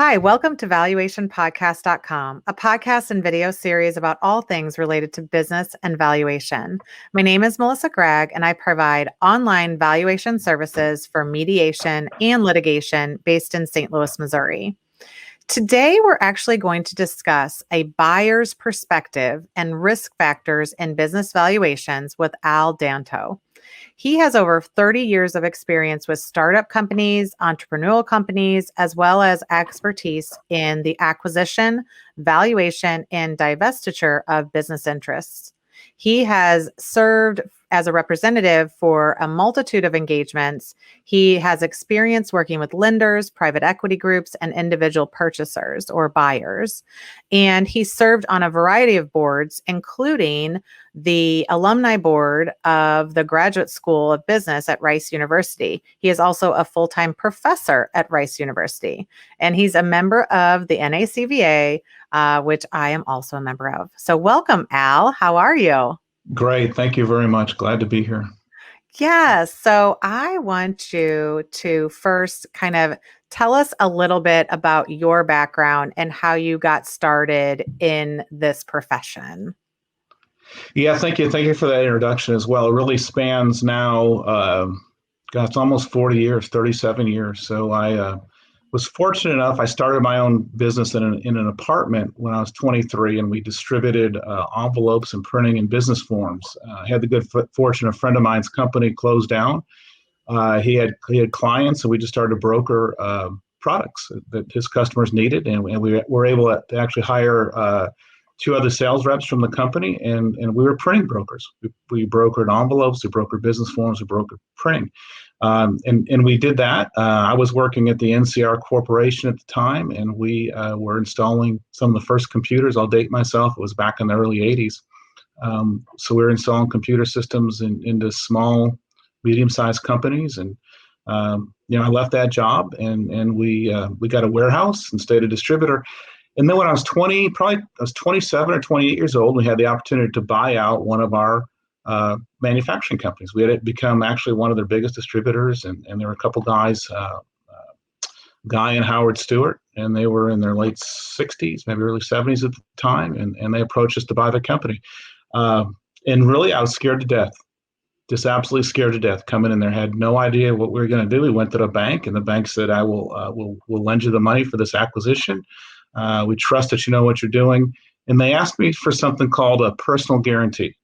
Hi, welcome to valuationpodcast.com, a podcast and video series about all things related to business and valuation. My name is Melissa Gragg, and I provide online valuation services for mediation and litigation based in St. Louis, Missouri. Today, we're actually going to discuss a buyer's perspective and risk factors in business valuations with Al Danto. He has over 30 years of experience with startup companies, entrepreneurial companies, as well as expertise in the acquisition, valuation, and divestiture of business interests. He has served as a representative for a multitude of engagements. He has experience working with lenders, private equity groups, and individual purchasers or buyers. And he served on a variety of boards, including the alumni board of the Graduate School of Business at Rice University. He is also a full-time professor at Rice University, and he's a member of the NACVA, which I am also a member of. So welcome, Al. How are you? Great. Thank you very much. Glad to be here. Yes. So I want you to first kind of tell us a little bit about your background and how you got started in this profession. Yeah, thank you. Thank you for that introduction as well. It really spans now, it's almost 40 years, 37 years. So I was fortunate enough, I started my own business in an apartment when I was 23, and we distributed envelopes and printing and business forms. I had the good fortune, a friend of mine's company closed down. He had clients, and we just started to broker products that his customers needed, and we were able to actually hire two other sales reps from the company, and we were printing brokers. We brokered envelopes, we brokered business forms, we brokered printing. And we did that. I was working at the NCR Corporation at the time, and we were installing some of the first computers. I'll date myself. It was back in the early 80s. So we were installing computer systems into small, medium-sized companies. And, I left that job, and we got a warehouse and stayed a distributor. And then when I was 27 or 28 years old, we had the opportunity to buy out one of our manufacturing companies. We had become actually one of their biggest distributors, and there were a couple guys, Guy and Howard Stewart, and they were in their late 60s, maybe early 70s at the time, and they approached us to buy the company. And really, I was scared to death, just absolutely scared to death. Coming in there, had no idea what we were going to do. We went to the bank, and the bank said, "I will we'll lend you the money for this acquisition. We trust that you know what you're doing." And they asked me for something called a personal guarantee.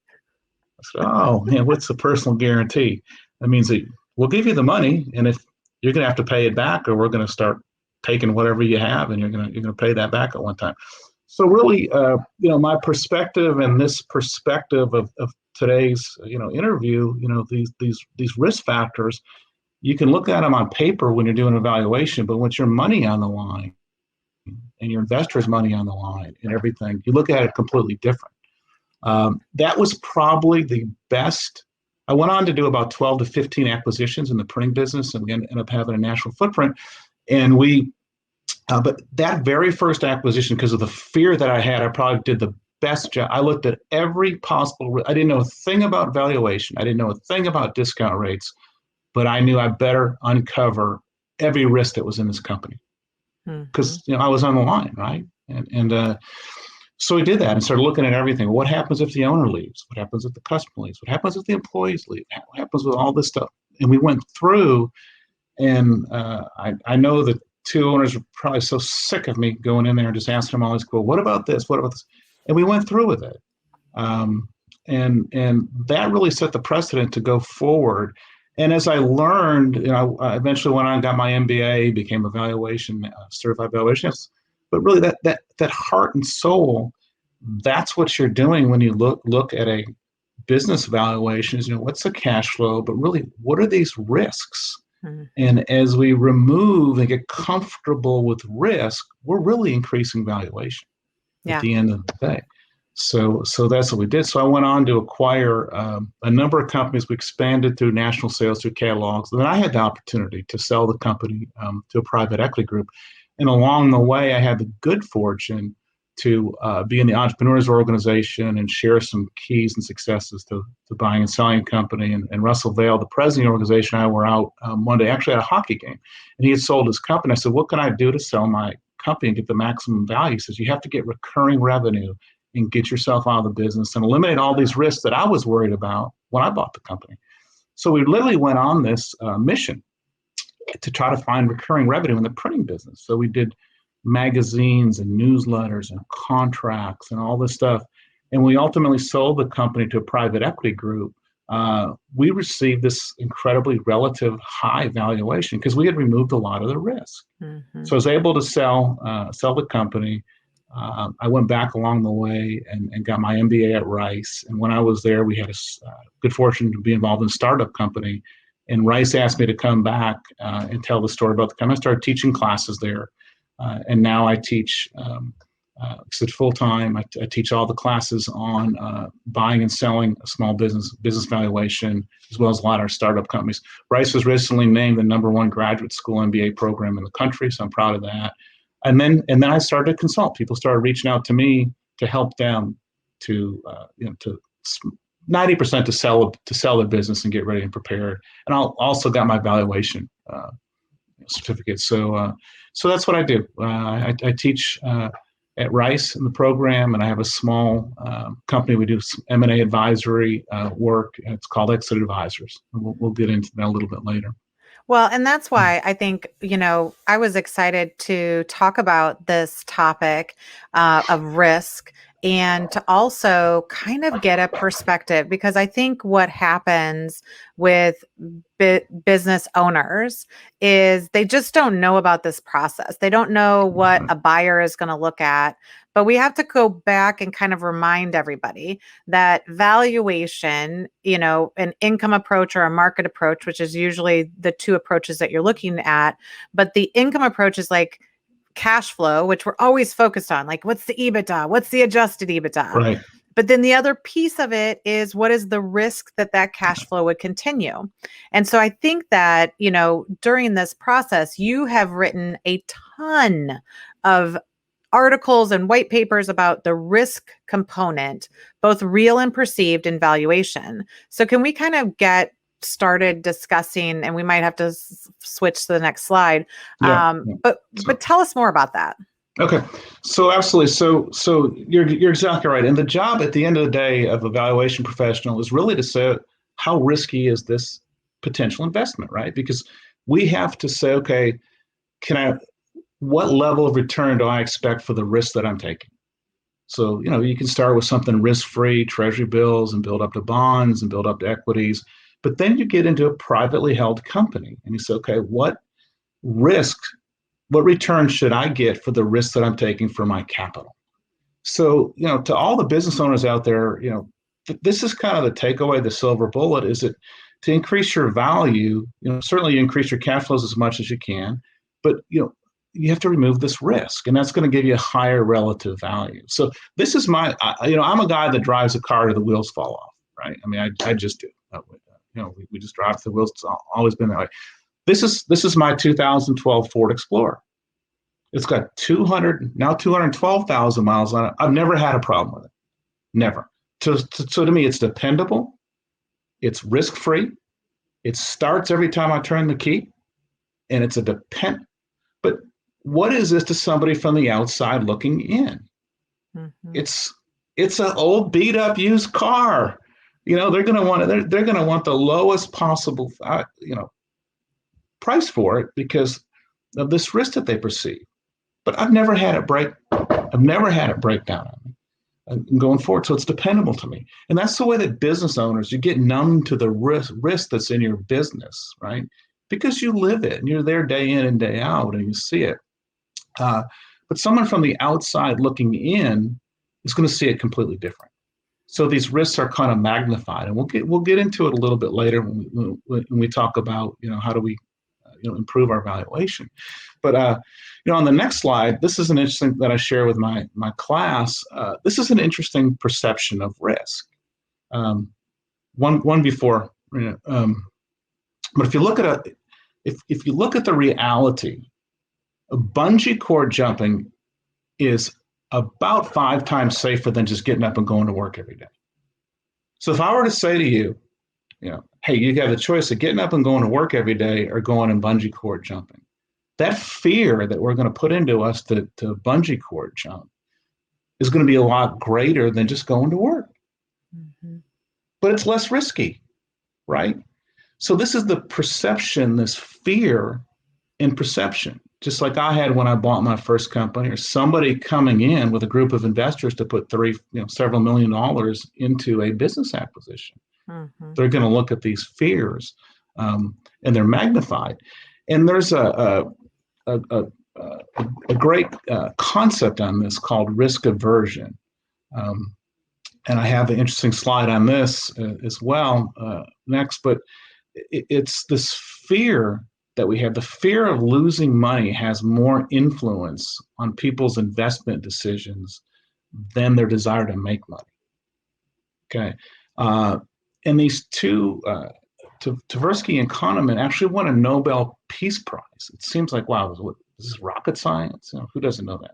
I said, "Oh man, what's the personal guarantee?" That means that we'll give you the money, and if you're going to have to pay it back, or we're going to start taking whatever you have, and you're going to pay that back at one time. So really, my perspective and this perspective of today's interview, these risk factors, you can look at them on paper when you're doing an evaluation, but when your money on the line and your investors' money on the line and everything, you look at it completely different. That was probably the best. I went on to do about 12 to 15 acquisitions in the printing business, and we ended up having a national footprint. And but that very first acquisition, because of the fear that I had, I probably did the best job. I looked at every possible. I didn't know a thing about valuation. I didn't know a thing about discount rates, but I knew I better uncover every risk that was in this company, because I was on the line, right? And so we did that and started looking at everything. What happens if the owner leaves? What happens if the customer leaves? What happens if the employees leave? What happens with all this stuff? And we went through, and I know that two owners were probably so sick of me going in there and just asking them all these what about this? What about this? And we went through with it. And that really set the precedent to go forward. And as I learned, I eventually went on and got my MBA, became a certified valuationist. But really, that heart and soul, that's what you're doing when you look at a business valuation. Is what's the cash flow, but really, what are these risks? Mm-hmm. And as we remove and get comfortable with risk, we're really increasing valuation at the end of the day. So that's what we did. So I went on to acquire a number of companies. We expanded through national sales, through catalogs. And then I had the opportunity to sell the company to a private equity group. And along the way, I had the good fortune to be in the Entrepreneurs organization and share some keys and successes to buying and selling a company. And Russell Vail, the president of the organization, and I were out one day, actually at a hockey game. And he had sold his company. I said, "What can I do to sell my company and get the maximum value. He says you have to get recurring revenue and get yourself out of the business and eliminate all these risks that I was worried about when I bought the company. So we literally went on this mission to try to find recurring revenue in the printing business. So we did magazines and newsletters and contracts and all this stuff. And we ultimately sold the company to a private equity group. We received this incredibly relative high valuation because we had removed a lot of the risk. Mm-hmm. So I was able to sell the company. I went back along the way and got my MBA at Rice. And when I was there, we had a good fortune to be involved in a startup company. And Rice asked me to come back and tell the story about the company. I started teaching classes there. And now I teach full time. I teach all the classes on buying and selling a small business valuation, as well as a lot of our startup companies. Rice was recently named the #1 graduate school MBA program in the country, so I'm proud of that. And then I started to consult. People started reaching out to me to help them to 90% to sell their business and get ready and prepared. And I also got my valuation certificate. So that's what I do. I teach at Rice in the program, and I have a small company. We do some M&A advisory work. And it's called Exit Advisors. And we'll get into that a little bit later. Well, and that's why I think, I was excited to talk about this topic of risk and to also kind of get a perspective, because I think what happens with business owners is they just don't know about this process. They don't know what a buyer is going to look at. But we have to go back and kind of remind everybody that valuation, an income approach or a market approach, which is usually the two approaches that you're looking at. But the income approach is like cash flow, which we're always focused on. Like, what's the EBITDA? What's the adjusted EBITDA? Right. But then the other piece of it is what is the risk that cash flow would continue? And so I think that, during this process, you have written a ton of articles and white papers about the risk component, both real and perceived, in valuation. So can we kind of get started discussing, and we might have to switch to the next slide. But tell us more about that. Okay, so absolutely. So you're exactly right. And the job at the end of the day of a valuation professional is really to say, how risky is this potential investment, right? Because we have to say, okay, what level of return do I expect for the risk that I'm taking? So, you can start with something risk-free, treasury bills, and build up to bonds and build up to equities. But then you get into a privately held company and you say, okay, what return should I get for the risk that I'm taking for my capital? So, to all the business owners out there, this is kind of the takeaway, the silver bullet, is that to increase your value, certainly you increase your cash flows as much as you can, but, you have to remove this risk, and that's going to give you a higher relative value. So this is I'm a guy that drives a car till the wheels fall off, right? I mean, I just do. We just drive till the wheels. It's always been that way. This is my 2012 Ford Explorer. It's got 212,000 miles on it. I've never had a problem with it. Never. So to me, it's dependable. It's risk-free. It starts every time I turn the key, and it's But what is this to somebody from the outside looking in? Mm-hmm. It's an old beat up used car. They're going to want the lowest possible price for it because of this risk that they perceive. But I've never had it break down on me and going forward. So it's dependable to me. And that's the way that business owners, you get numb to the risk that's in your business, right? Because you live it and you're there day in and day out and you see it. But someone from the outside looking in is going to see it completely different. So these risks are kind of magnified, and we'll get into it a little bit later when we talk about how do we improve our valuation. But on the next slide, this is an interesting that I share with my class. This is an interesting perception of risk. One before, but if you look at if you look at the reality, bungee cord jumping is about 5 times safer than just getting up and going to work every day. So if I were to say to you, hey, you got the choice of getting up and going to work every day or going and bungee cord jumping, that fear that we're going to put into us to bungee cord jump is going to be a lot greater than just going to work. Mm-hmm. But it's less risky, right? So this is the perception, this fear in perception, just like I had when I bought my first company, or somebody coming in with a group of investors to put several $1 million into a business acquisition. Mm-hmm. They're going to look at these fears, and they're magnified. And there's a great concept on this called risk aversion. And I have an interesting slide on this as well next, but it's this fear that we have. The fear of losing money has more influence on people's investment decisions than their desire to make money. Okay. And these two, Tversky and Kahneman, actually won a Nobel Peace Prize. It seems like, wow, this is rocket science? Who doesn't know that?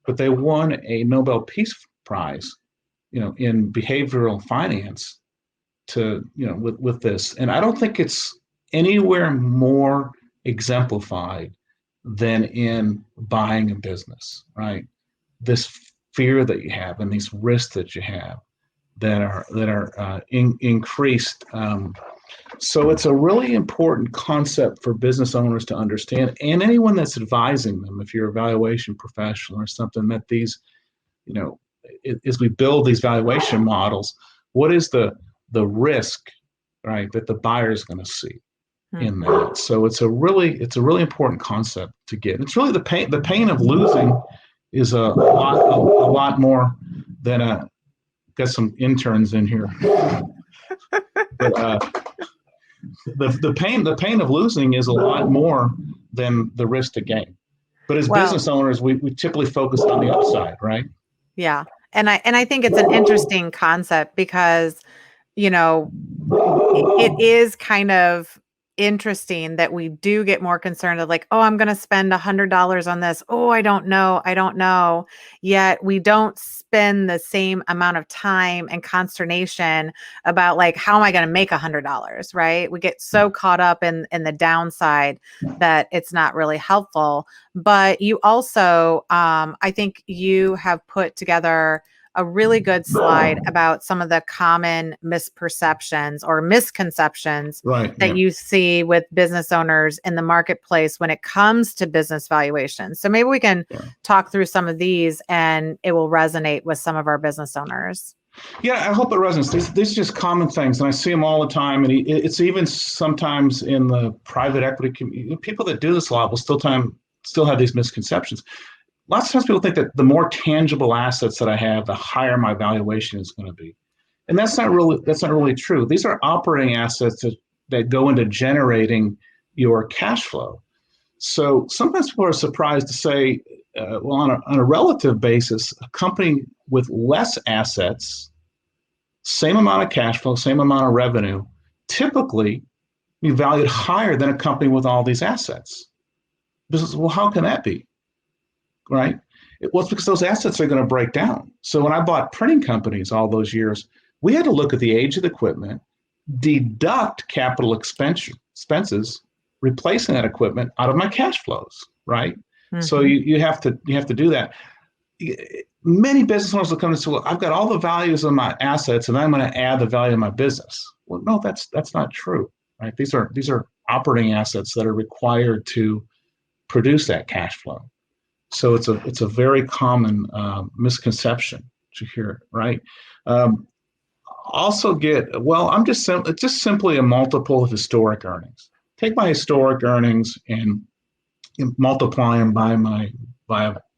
But they won a Nobel Peace Prize, in behavioral finance with this. And I don't think it's anywhere more exemplified than in buying a business, right? This fear that you have and these risks that you have that are increased. So it's a really important concept for business owners to understand, and anyone that's advising them, if you're a valuation professional or something, that these, as we build these valuation models, what is the risk, right, that the buyer is going to see in that? So it's a really important concept to get. It's really the pain of losing is a lot more than got some interns in here. But the pain of losing is a lot more than the risk to gain. But as business owners, we typically focus on the upside, right? Yeah. And I think it's an interesting concept because, it is kind of interesting that we do get more concerned of like, oh, I'm going to spend $100 on this. Oh, I don't know. Yet we don't spend the same amount of time and consternation about like, how am I going to make $100? Right? We get so caught up in the downside that it's not really helpful. But you also, I think you have put together a really good slide about some of the common misperceptions or misconceptions that you see with business owners in the marketplace when it comes to business valuations. So maybe we can talk through some of these and it will resonate with some of our business owners. Yeah, I hope it resonates. These are just common things, and I see them all the time. And it's even sometimes in the private equity community. People that do this a lot will still have these misconceptions. Lots of times people think that the more tangible assets that I have, the higher my valuation is going to be. And that's not really true. These are operating assets that go into generating your cash flow. So sometimes people are surprised to say, on a relative basis, a company with less assets, same amount of cash flow, same amount of revenue, typically be valued higher than a company with all these assets. Well, how can that be? Right? Well, it's because those assets are going to break down. So when I bought printing companies all those years, we had to look at the age of the equipment, deduct capital expenses, replacing that equipment out of my cash flows, right? Mm-hmm. So you have to do that. Many business owners will come and say, well, I've got all the values of my assets and I'm going to add the value of my business. Well, no, that's not true, right? These are operating assets that are required to produce that cash flow. So it's a very common misconception to hear, right? Also it's just simply a multiple of historic earnings. Take my historic earnings and multiply them by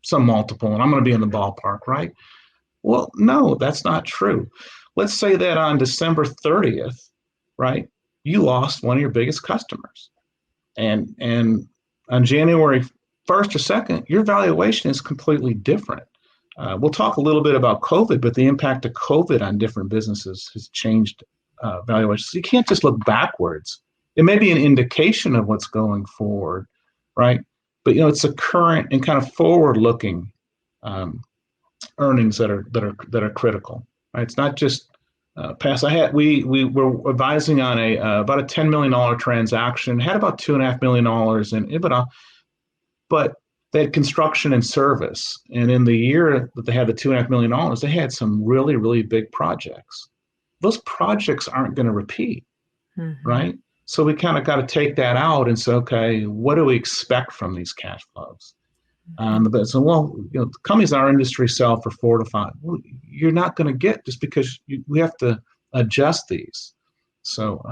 some multiple, and I'm going to be in the ballpark, right? Well, no, that's not true. Let's say that on December 30th, right, you lost one of your biggest customers, and on January 1st or 2nd, your valuation is completely different. We'll talk a little bit about COVID, but the impact of COVID on different businesses has changed valuations. So you can't just look backwards. It may be an indication of what's going forward, right? But it's a current and kind of forward-looking earnings that are critical. Right? It's not just past. We were advising on about a $10 million transaction, had about $2.5 million in EBITDA. but they had construction and service. And in the year that they had the $2.5 million, they had some really, really big projects. Those projects aren't going to repeat, right? So we kind of got to take that out and say, okay, what do we expect from these cash flows? So, companies in our industry sell for 4 to 5. Well, you're not going to get just because we have to adjust these. So,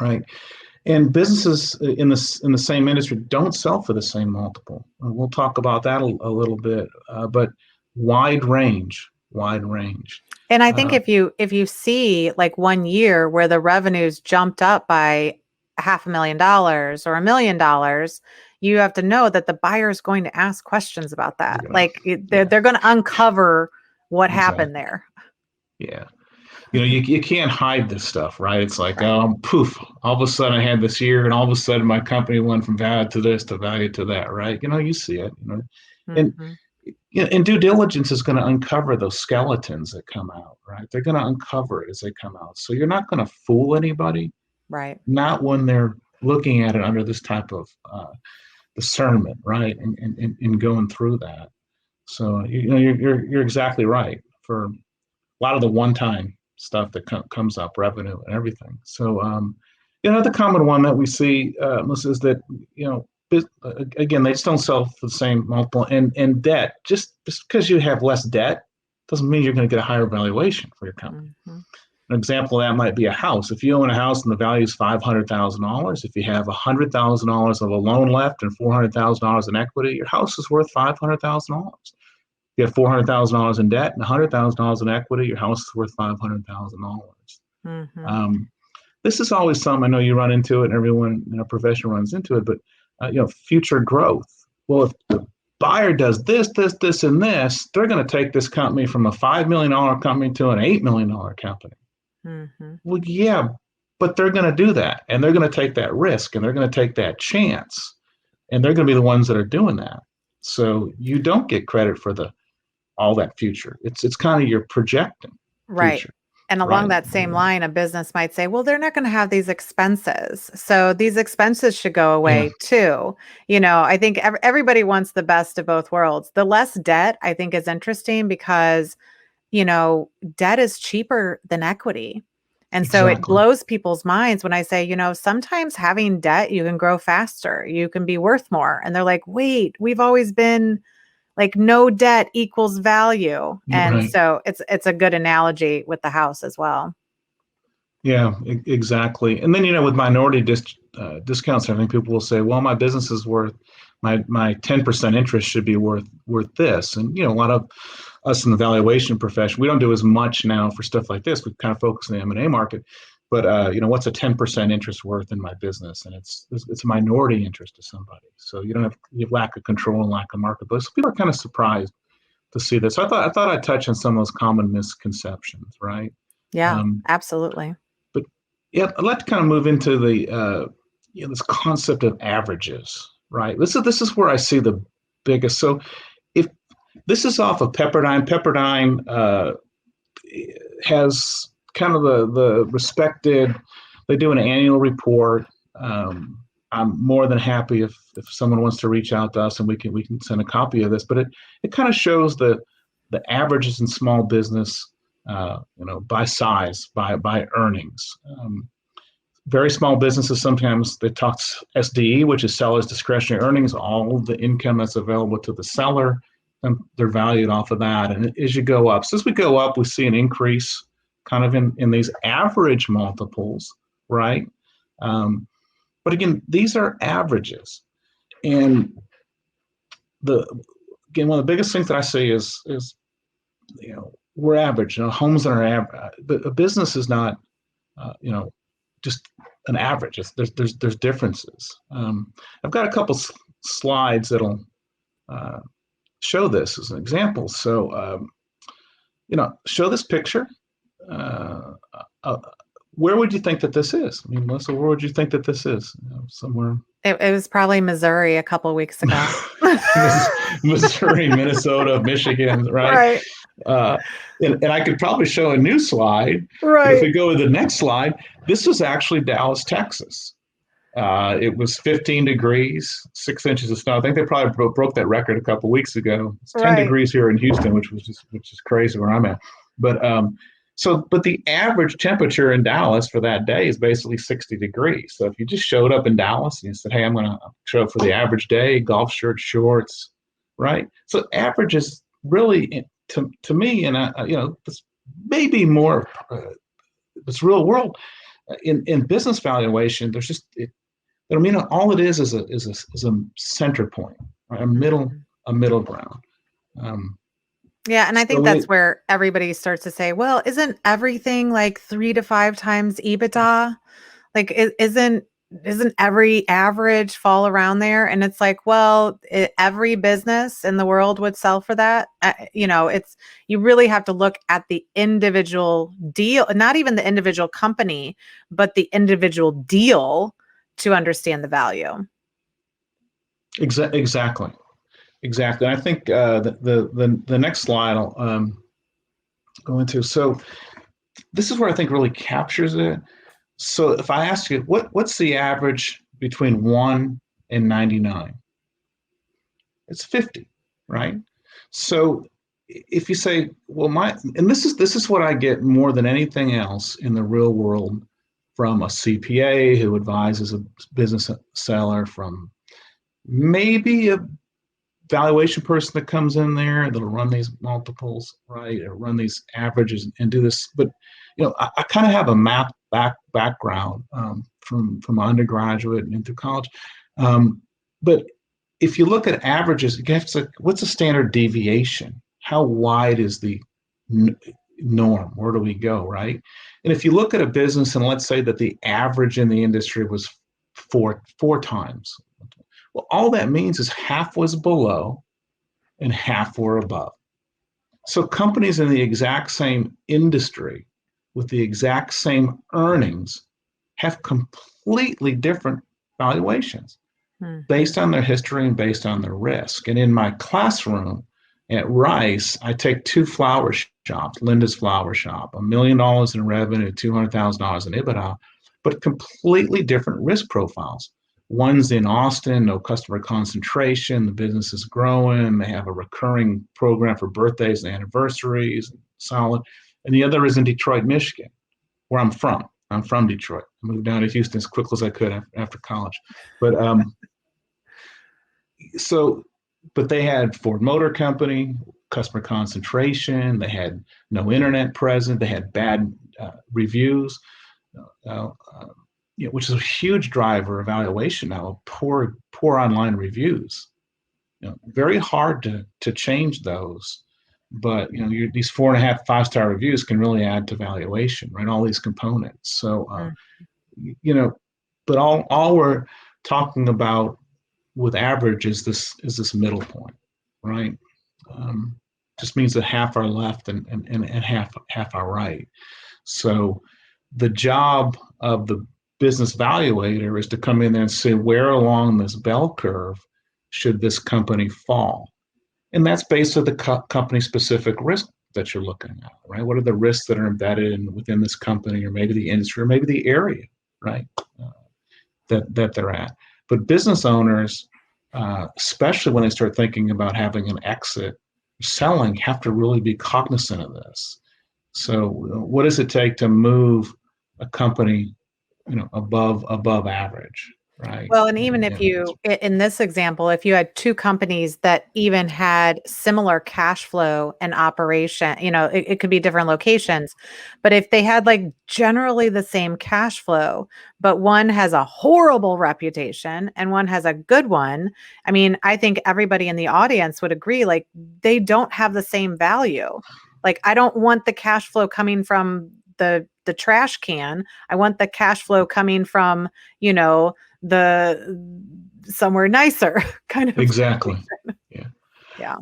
right. And businesses in the same industry don't sell for the same multiple. We'll talk about that a little bit, but wide range. And I think if you see like 1 year where the revenues jumped up by $500,000 or $1 million, you have to know that the buyer is going to ask questions about that. They're going to uncover what happened there. Yeah. You can't hide this stuff, right? It's like, poof, all of a sudden I had this year and all of a sudden my company went from value to this to value to that, right? You see it, and due diligence is going to uncover those skeletons that come out, right? They're going to uncover it as they come out. So you're not going to fool anybody, right? Not when they're looking at it under this type of discernment, right? And going through that. So you're exactly right for a lot of the one-time stuff that comes up, revenue and everything. So the common one that we see, Melissa, is that again, they just don't sell for the same multiple. And debt, just because you have less debt doesn't mean you're going to get a higher valuation for your company. An example of that might be a house. If you own a house and the value is $500,000, if you have $100,000 of a loan left and $400,000 in equity, your house is worth $500,000. If you have $400,000 in debt and $100,000 in equity, your house is worth $500,000. This is always something I know you run into it, and everyone in our profession runs into it. But future growth. Well, if the buyer does this, and this, they're going to take this company from a $5 million company to an $8 million company. Well, yeah, but they're going to do that, and they're going to take that risk, and they're going to take that chance, and they're going to be the ones that are doing that. So you don't get credit for all that future. It's kind of you're projecting, right? Future. And along that same line, a business might say, well, they're not going to have these expenses. So these expenses should go away too. I think everybody wants the best of both worlds. The less debt, I think, is interesting because, debt is cheaper than equity. And so it blows people's minds when I say, sometimes having debt, you can grow faster, you can be worth more. And they're like, wait, we've always been like no debt equals value. And so it's a good analogy with the house as well. Yeah, exactly. And then, with minority discounts, I think people will say, well, my business is worth, my 10% interest should be worth this. And, a lot of us in the valuation profession, we don't do as much now for stuff like this. We kind of focus on the M&A market. But, what's a 10% interest worth in my business? And it's a minority interest to somebody. So you have lack of control and lack of marketplace. So people are kind of surprised to see this. So I thought I'd touch on some of those common misconceptions, right? Yeah, absolutely. But yeah, I'd like to kind of move into the this concept of averages, right? This is where I see the biggest. So if this is off of Pepperdine has kind of the respected, they do an annual report. I'm more than happy if someone wants to reach out to us and we can send a copy of this, but it kind of shows the averages in small business, by size, by earnings. Very small businesses, sometimes they talk SDE, which is seller's discretionary earnings, all the income that's available to the seller, and they're valued off of that. And as you go up, so as we go up, we see an increase kind of in these average multiples, right? But again, these are averages. And one of the biggest things that I see is we're average. Homes that are average. A business is not, just an average. There's differences. I've got a couple slides that'll show this as an example. So, show this picture. Where would you think that this is? I mean, Melissa, where would you think that this is? Somewhere. It was probably Missouri a couple of weeks ago. Missouri, Minnesota, Michigan, right? And I could probably show a new slide. Right. If we go to the next slide, this was actually Dallas, Texas. It was 15 degrees, 6 inches of snow. I think they probably broke that record a couple of weeks ago. It's 10 Right. degrees here in Houston, which is crazy where I'm at. But but the average temperature in Dallas for that day is basically 60 degrees. So if you just showed up in Dallas and you said, "Hey, I'm going to show up for the average day, golf shirt, shorts," right? So average is really to me, and this maybe more this real world in business valuation. There's just but I mean, all it is a center point, right? A middle ground. Yeah, and I think So that's where everybody starts to say, "Well, isn't everything like 3 to 5 times EBITDA? Like, isn't every average fall around there?" And it's like, well, every business in the world would sell for that. It's you really have to look at the individual deal, not even the individual company, but the individual deal to understand the value. exactly. And I think the next slide I'll go into. So this is where I think really captures it. So if I ask you, what's the average between 1 and 99? It's 50, right? So if you say, well, and this is what I get more than anything else in the real world from a CPA who advises a business seller, from maybe a valuation person that comes in there that'll run these multiples, right, or run these averages and do this. But I kind of have a map background from undergraduate and through college. But if you look at averages, you have to, what's the standard deviation? How wide is the norm? Where do we go, right? And if you look at a business and let's say that the average in the industry was four times, well, all that means is half was below and half were above. So companies in the exact same industry with the exact same earnings have completely different valuations based on their history and based on their risk. And in my classroom at Rice, I take two flower shops, Linda's Flower Shop, $1 million in revenue, $200,000 in EBITDA, but completely different risk profiles. One's in Austin, no customer concentration, the business is growing, they have a recurring program for birthdays and anniversaries, solid. And the other is in Detroit, Michigan, where I'm from. I'm from Detroit. I moved down to Houston as quickly as I could after college. But but they had Ford Motor Company, customer concentration, they had no internet present, they had bad reviews, which is a huge driver of valuation now, poor online reviews. Very hard to change those, but these 4.5, 5-star reviews can really add to valuation, right? All these components. So but all we're talking about with average is this middle point, right? Just means that half are left and half are right. So the job of the business valuator is to come in there and say, where along this bell curve should this company fall? And that's based on the company specific risk that you're looking at, right? What are the risks that are embedded within this company, or maybe the industry, or maybe the area, right? That they're at. But business owners, especially when they start thinking about having an exit, selling, have to really be cognizant of this. So what does it take to move a company, above average, right? Well, and even if in this example, if you had two companies that even had similar cash flow and operation, it could be different locations, but if they had like generally the same cash flow, but one has a horrible reputation and one has a good one, I mean, I think everybody in the audience would agree, like they don't have the same value. Like I don't want the cash flow coming from the trash can. I want the cash flow coming from, the somewhere nicer kind of exactly. Yeah.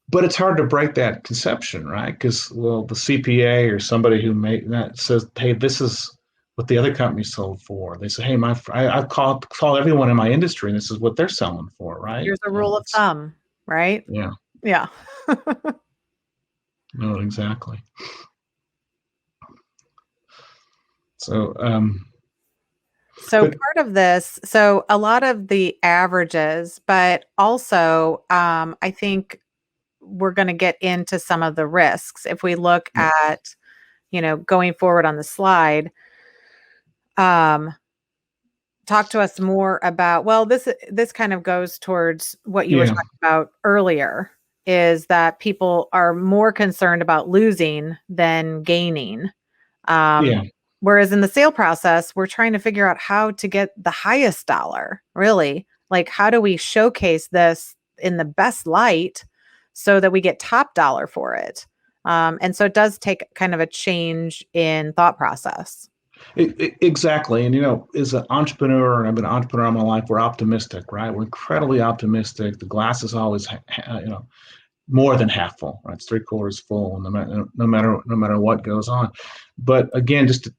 But it's hard to break that conception, right? Because the CPA or somebody who that says, hey, this is what the other company sold for. They say, hey, I call everyone in my industry, and this is what they're selling for, right? Here's a rule of thumb, right? Yeah. No, exactly. So So But part of this, so a lot of the averages, but also I think we're going to get into some of the risks. If we look yeah, at, going forward on the slide, um, talk to us more about, well, this kind of goes towards what you were yeah, talking about earlier, is that people are more concerned about losing than gaining. Um, yeah. Whereas in the sale process, we're trying to figure out how to get the highest dollar, really. Like, how do we showcase this in the best light so that we get top dollar for it? And so it does take kind of a change in thought process. Exactly. And, as an entrepreneur, and I've been an entrepreneur all my life, we're optimistic, right? We're incredibly optimistic. The glass is always, more than half full, right? It's three-quarters full, no matter what goes on. But again, just to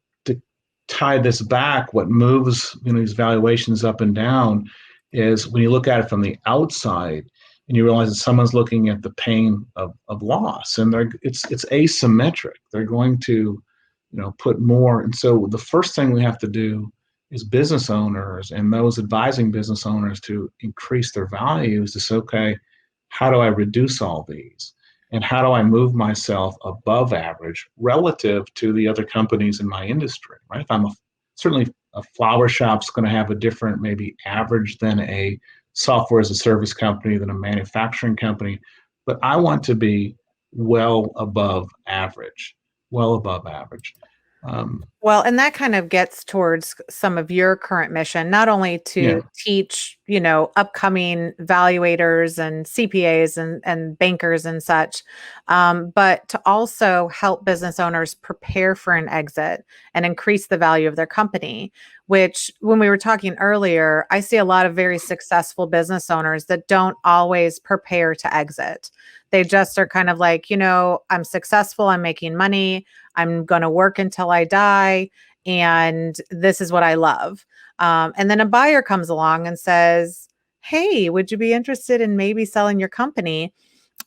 tie this back, what moves, these valuations up and down is when you look at it from the outside and you realize that someone's looking at the pain of loss, and it's asymmetric. They're going to put more. And so the first thing we have to do is business owners and those advising business owners to increase their values to say, okay, how do I reduce all these? And how do I move myself above average relative to the other companies in my industry, right? If certainly a flower shop's going to have a different maybe average than a software as a service company, than a manufacturing company, but I want to be well above average, well above average. Well, and that kind of gets towards some of your current mission, not only Yeah, to teach, upcoming valuators and CPAs and bankers and such, but to also help business owners prepare for an exit and increase the value of their company, which when we were talking earlier, I see a lot of very successful business owners that don't always prepare to exit. They just are kind of like, I'm successful, I'm making money, I'm going to work until I die, and this is what I love. And then a buyer comes along and says, hey, would you be interested in maybe selling your company?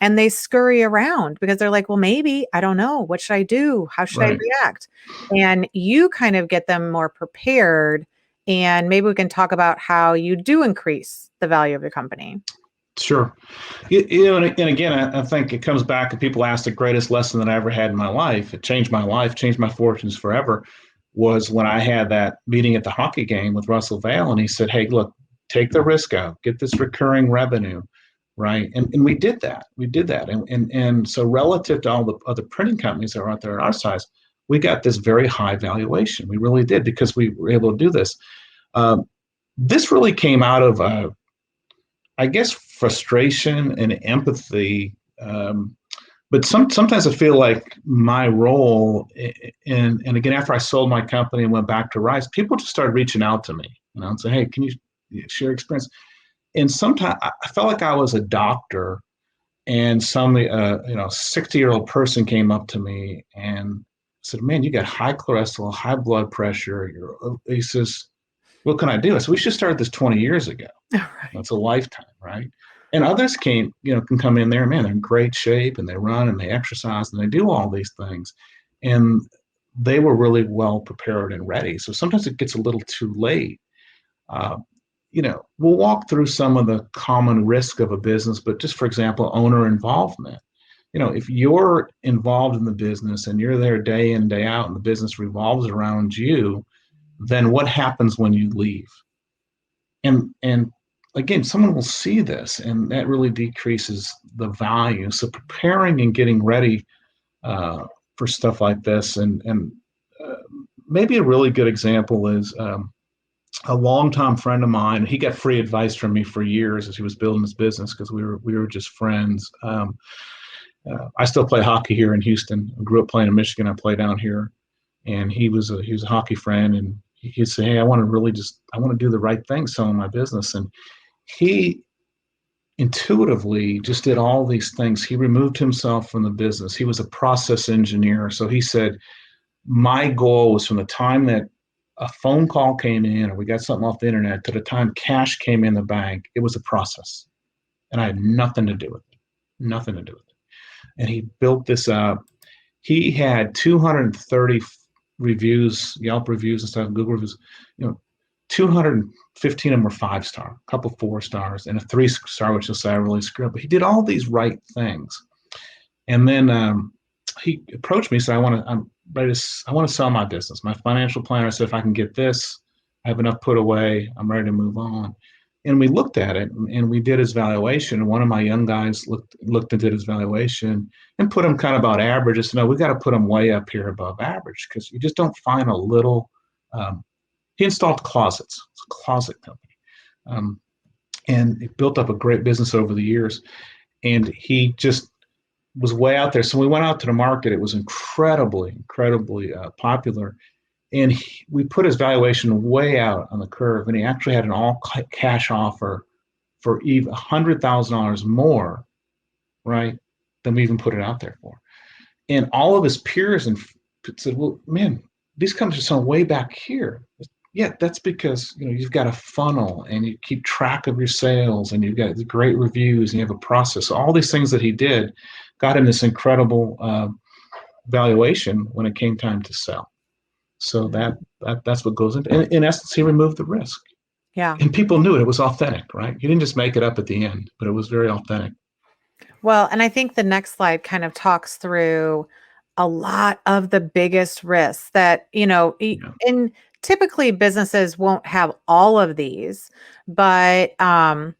And they scurry around because they're like, well, maybe, I don't know. What should I do? How should I right. react? And you kind of get them more prepared. And maybe we can talk about how you do increase the value of your company. Sure. And again, I think it comes back to people ask the greatest lesson that I ever had in my life. It changed my life, changed my fortunes forever, was when I had that meeting at the hockey game with Russell Vail, and he said, hey, look, take the risk out, get this recurring revenue, right? And we did that. We did that. And so relative to all the other printing companies that are out there at our size, we got this very high valuation. We really did, because we were able to do this. Um, this really came out of I guess, frustration and empathy. But sometimes I feel like my role, and again, after I sold my company and went back to Rice, people just started reaching out to me, and say, hey, can you share experience? And sometimes I felt like I was a doctor, and some 60-year-old person came up to me and said, man, you got high cholesterol, high blood pressure. He says, what can I do? I said, we should start this 20 years ago. All right. That's a lifetime, right? And others can come in there, man, they're in great shape, and they run and they exercise and they do all these things. And they were really well prepared and ready. So sometimes it gets a little too late. Uh, we'll walk through some of the common risk of a business, but just for example, owner involvement. If you're involved in the business and you're there day in, day out, and the business revolves around you, then what happens when you leave? And again, someone will see this, and that really decreases the value. So preparing and getting ready for stuff like this, and uh, maybe a really good example is a longtime friend of mine. He got free advice from me for years as he was building his business, because we were just friends. I still play hockey here in Houston. I grew up playing in Michigan. I play down here, and he was a hockey friend, and he'd say, hey, I want to do the right thing selling my business. And he intuitively just did all these things. He removed himself from the business. He was a process engineer. So he said, my goal was from the time that a phone call came in or we got something off the internet to the time cash came in the bank, it was a process. And I had nothing to do with it. Nothing to do with it. And he built this up. He had 230 reviews, Yelp reviews and stuff, Google reviews, you know, 215 of them were 5-star, a couple 4-stars, and a 3-star, which is I really screwed up. But he did all these right things. And then he approached me and said, I want to sell my business. My financial planner said, if I can get this, I have enough put away, I'm ready to move on. And we looked at it and we did his valuation. And one of my young guys looked and did his valuation and put him kind of about average. I said, no, we got to put him way up here above average, because you just don't find a little. He installed closets. It's a closet company. And it built up a great business over the years. And he just was way out there. So we went out to the market. It was incredibly popular. And we put his valuation way out on the curve, and he actually had an all-cash offer for even $100,000 more, right, than we even put it out there for. And all of his peers said, well, man, these companies are selling way back here. Yeah, that's because you've got a funnel and you keep track of your sales and you've got great reviews and you have a process. So all these things that he did got him this incredible valuation when it came time to sell. So that's what goes into. In essence, he removed the risk. Yeah. And people knew it. It was authentic, right? He didn't just make it up at the end, but it was very authentic. Well, and I think the next slide kind of talks through a lot of the biggest risks that, in typically businesses won't have all of these, but, part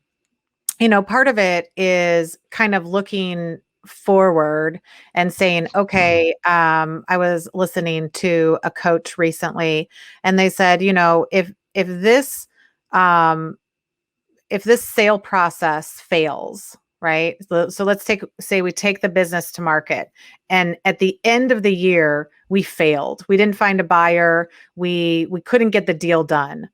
of it is kind of looking forward and saying, okay, I was listening to a coach recently and they said, if this sale process fails, right? So let's say we take the business to market and at the end of the year, we failed. We didn't find a buyer. We couldn't get the deal done.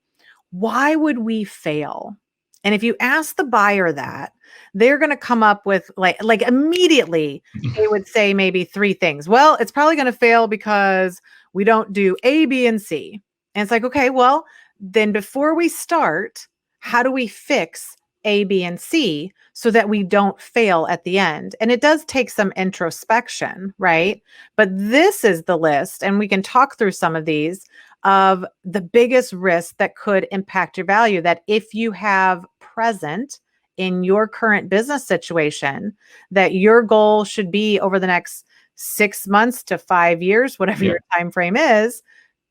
Why would we fail? And if you ask the buyer that, they're going to come up with like immediately, they would say maybe 3 things. Well, it's probably going to fail because we don't do A, B, and C. And it's like, okay, well, then before we start, how do we fix A, B, and C so that we don't fail at the end? And it does take some introspection, right? But this is the list, and we can talk through some of these, of the biggest risks that could impact your value, that if you have present in your current business situation, that your goal should be over the next 6 months to 5 years, whatever your time frame is,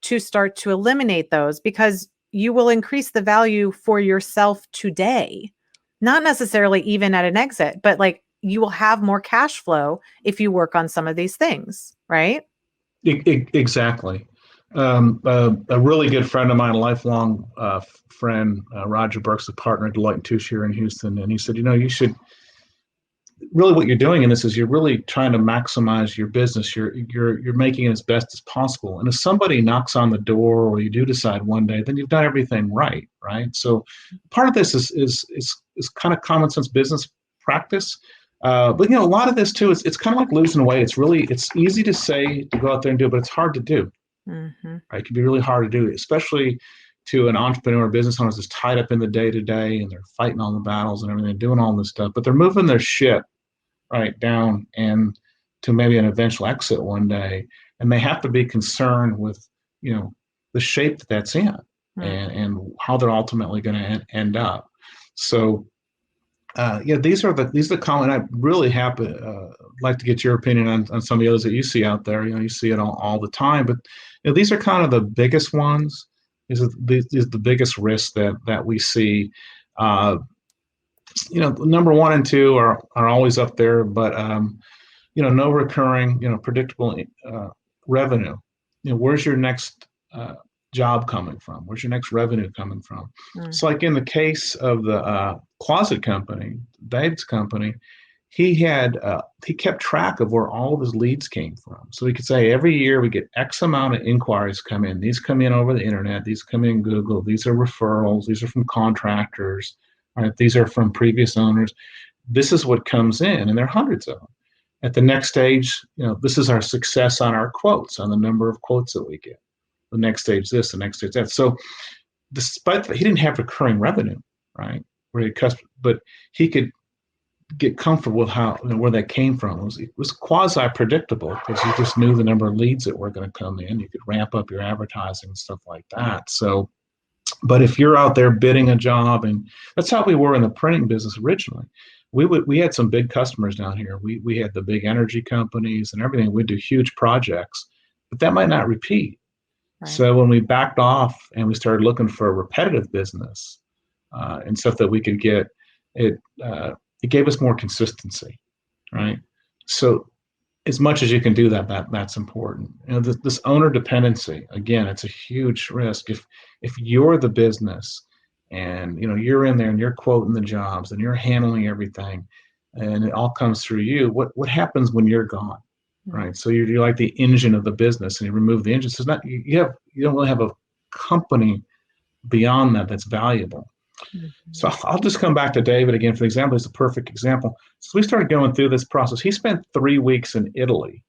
to start to eliminate those, because you will increase the value for yourself today, not necessarily even at an exit, but like you will have more cash flow if you work on some of these things, right? Exactly. A really good friend of mine, a lifelong friend, Roger Burke's a partner at Deloitte & Touche here in Houston, and he said, you should really, what you're doing in this is you're really trying to maximize your business. You're making it as best as possible. And if somebody knocks on the door, or you do decide one day, then you've done everything right, right? So part of this is kind of common sense business practice. But a lot of this too, it's kind of like losing weight. It's easy to say to go out there and do it, but it's hard to do. Mm-hmm. Right? It can be really hard to do, especially to an entrepreneur, business owner that's tied up in the day-to-day and they're fighting all the battles and everything, doing all this stuff, but they're moving their ship right down and to maybe an eventual exit one day, and they have to be concerned with the shape that's in and how they're ultimately going to end up. So these are the common. I'm really happy. Like to get your opinion on some of the others that you see out there. You see it all the time, but these are kind of the biggest ones. These are the biggest risks that we see. Number 1 and 2 are always up there, but no recurring, predictable revenue. Where's your next job coming from? Where's your next revenue coming from? So like in the case of the closet company, Dave's company, he kept track of where all of his leads came from. So he could say every year we get X amount of inquiries come in. These come in over the internet. These come in Google. These are referrals. These are from contractors. Right? These are from previous owners. This is what comes in, and there are hundreds of them. At the next stage, this is our success on our quotes, on the number of quotes that we get. The next stage this, the next stage that. So despite that, he didn't have recurring revenue, right? But he could get comfortable with where that came from. It was quasi-predictable because you just knew the number of leads that were going to come in. You could ramp up your advertising and stuff like that. So But if you're out there bidding a job, and that's how we were in the printing business originally. We had some big customers down here. We had the big energy companies and everything. We'd do huge projects, but that might not repeat. Right. So when we backed off and we started looking for a repetitive business and stuff that we could get, it gave us more consistency, right? So as much as you can do that's important. This owner dependency, again, it's a huge risk. If you're the business and you're in there and you're quoting the jobs and you're handling everything and it all comes through you, what happens when you're gone? Right. So you're like the engine of the business, and you remove the engine. So it's not, you don't really have a company beyond that's valuable. Mm-hmm. So I'll just come back to David again for the example. It's a perfect example. So we started going through this process. He spent 3 weeks in Italy,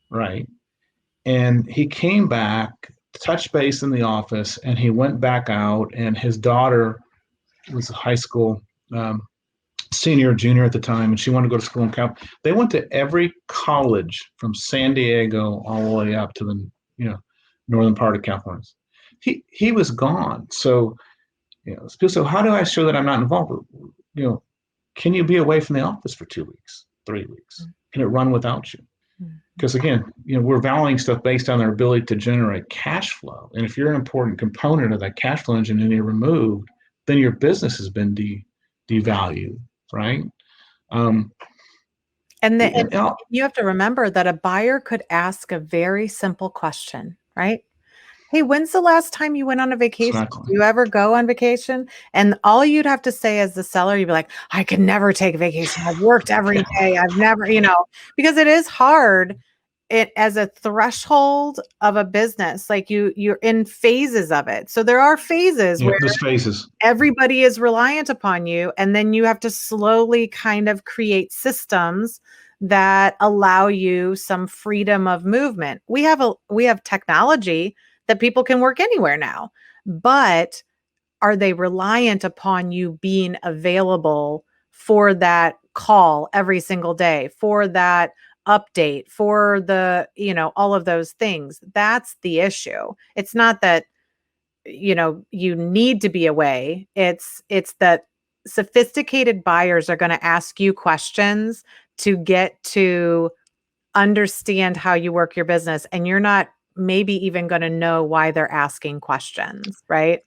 right? And he came back, touched base in the office, and he went back out, and his daughter was a high school senior, junior at the time, and she wanted to go to school in Cal. They went to every college from San Diego all the way up to the northern part of California. He was gone. So so how do I show that I'm not involved? Can you be away from the office for 2 weeks, 3 weeks? Can it run without you? Because again, we're valuing stuff based on their ability to generate cash flow. And if you're an important component of that cash flow engine and you're removed, then your business has been devalued. Right. And you have to remember that a buyer could ask a very simple question, right? Hey, when's the last time you went on a vacation? Exactly. Do you ever go on vacation? And all you'd have to say as the seller, you'd be like, I could never take a vacation. I've worked every day. I've never, because it is hard. It as a threshold of a business, like you're in phases of it. So there are phases where there's phases. Everybody is reliant upon you. And then you have to slowly kind of create systems that allow you some freedom of movement. We have technology that people can work anywhere now, but are they reliant upon you being available for that call every single day, for that update, for the, all of those things? That's the issue. It's not that, you need to be away. It's that sophisticated buyers are going to ask you questions to get to understand how you work your business. And you're not maybe even going to know why they're asking questions, right?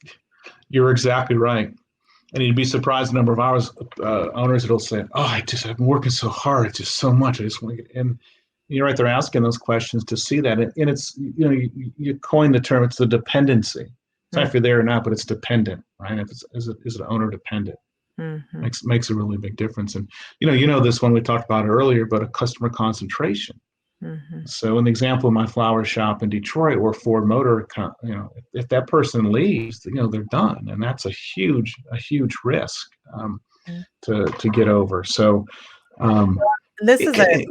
You're exactly right. And you'd be surprised the number of hours owners that'll say, "Oh, I've been working so hard. It's just so much. I just want to get in." You're right. They're asking those questions to see that. And it's, you coined the term, it's the dependency. It's not if you're there or not, but it's dependent, right? Is it owner dependent? Mm-hmm. Makes a really big difference. And, this one we talked about earlier, but a customer concentration. Mm-hmm. So in the example of my flower shop in Detroit or Ford Motor, if that person leaves, they're done. And that's a huge risk to get over. So this is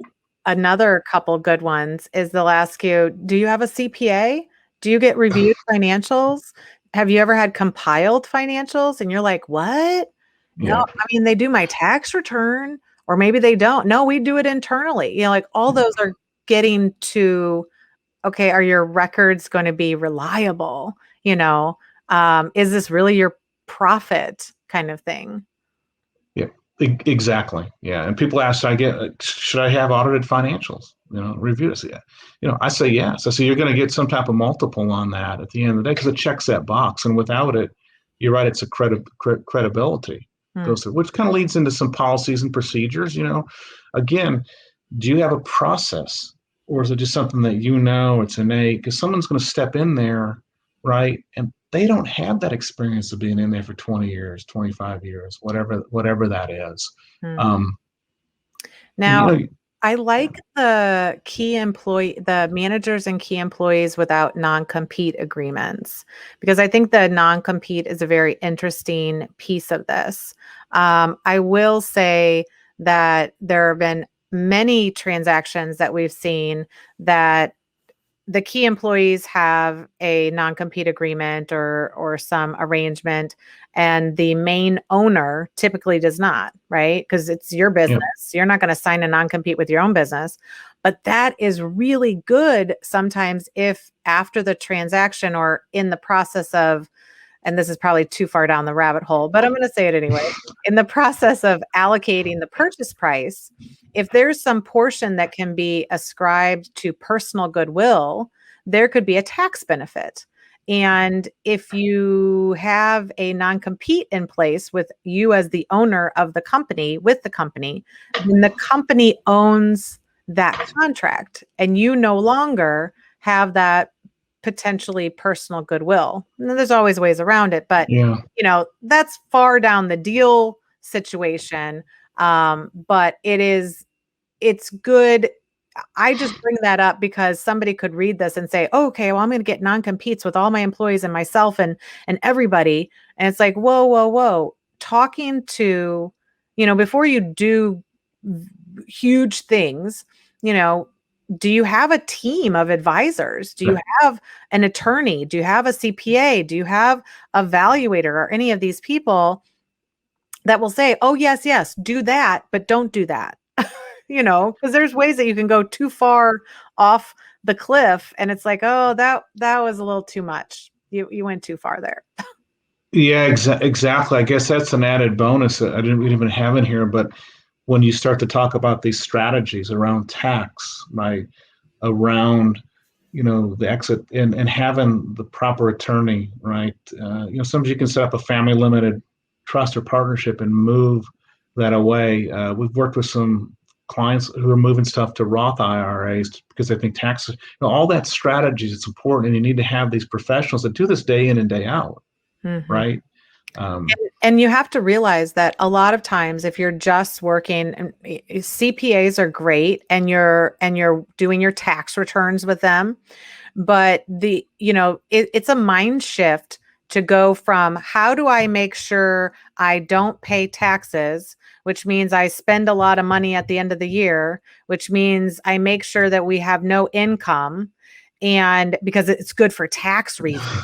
another couple good ones is they'll ask you, do you have a CPA? Do you get reviewed financials? Have you ever had compiled financials? And you're like, what? Yeah. No, I mean, they do my tax return, or maybe they don't. No, we do it internally. Like all those are getting to, okay, are your records going to be reliable? Is this really your profit kind of thing? Yeah, exactly. Yeah. And people ask, should I have audited financials? Reviews. Yeah. I say yes. I say you're going to get some type of multiple on that at the end of the day because it checks that box. And without it, you're right, it's a credibility. Goes through, which kind of leads into some policies and procedures. Again, do you have a process, or is it just something that it's innate? Because someone's going to step in there, right, and they don't have that experience of being in there for 20 years, 25 years, whatever that is. Now, I like the the managers and key employees without non-compete agreements, because I think the non-compete is a very interesting piece of this. I will say that there have been many transactions that we've seen that the key employees have a non-compete agreement or some arrangement, and the main owner typically does not, right? Because it's your business. Yeah. You're not going to sign a non-compete with your own business. But that is really good sometimes if after the transaction or in the process of and this is probably too far down the rabbit hole, but I'm going to say it anyway. In the process of allocating the purchase price, if there's some portion that can be ascribed to personal goodwill, there could be a tax benefit. And if you have a non-compete in place with you as the owner of the company, with the company, then the company owns that contract and you no longer have that potentially personal goodwill. And there's always ways around it, but that's far down the deal situation. But it's good. I just bring that up because somebody could read this and say, oh, okay, well, I'm going to get non-competes with all my employees and myself and everybody. And it's like, whoa. Talking to, before you do huge things, do you have a team of advisors? Do you have an attorney? Do you have a CPA? Do you have a valuator or any of these people that will say, oh, yes, do that, but don't do that? Because there's ways that you can go too far off the cliff and it's like, oh, that was a little too much. You went too far there. Yeah, exactly. I guess that's an added bonus that I didn't even have in here, but when you start to talk about these strategies around tax, right, around, the exit and having the proper attorney, right? Sometimes you can set up a family limited trust or partnership and move that away. We've worked with some clients who are moving stuff to Roth IRAs because they think taxes, all that strategies, it's important. And you need to have these professionals that do this day in and day out, right? And you have to realize that a lot of times if you're just working, CPAs are great and you're doing your tax returns with them, but it's a mind shift to go from how do I make sure I don't pay taxes, which means I spend a lot of money at the end of the year, which means I make sure that we have no income, and because it's good for tax reasons.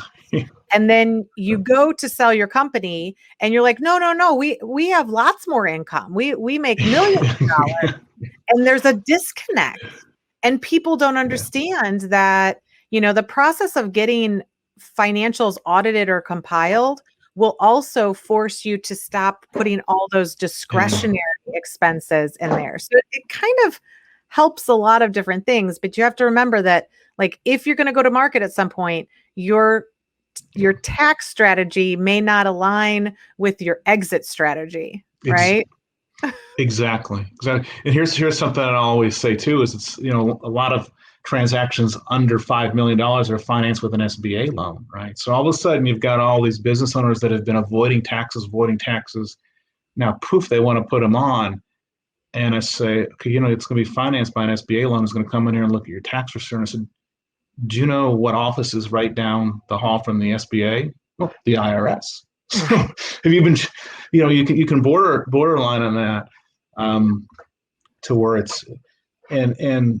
And then you go to sell your company and you're like, no, we have lots more income. We make millions of dollars. And there's a disconnect. And people don't understand that, the process of getting financials audited or compiled will also force you to stop putting all those discretionary expenses in there. So it kind of helps a lot of different things, but you have to remember that, like, if you're going to go to market at some point, your tax strategy may not align with your exit strategy, right? Exactly. And here's something I always say too, is it's, a lot of transactions under $5 million are financed with an SBA loan, right? So all of a sudden you've got all these business owners that have been avoiding taxes. Now, poof, they want to put them on. And I say, okay, it's going to be financed by an SBA loan. It's going to come in here and look at your tax return. I said, do you know what office is right down the hall from the SBA? Well, the IRS. So have you been, you can borderline on that to where it's, and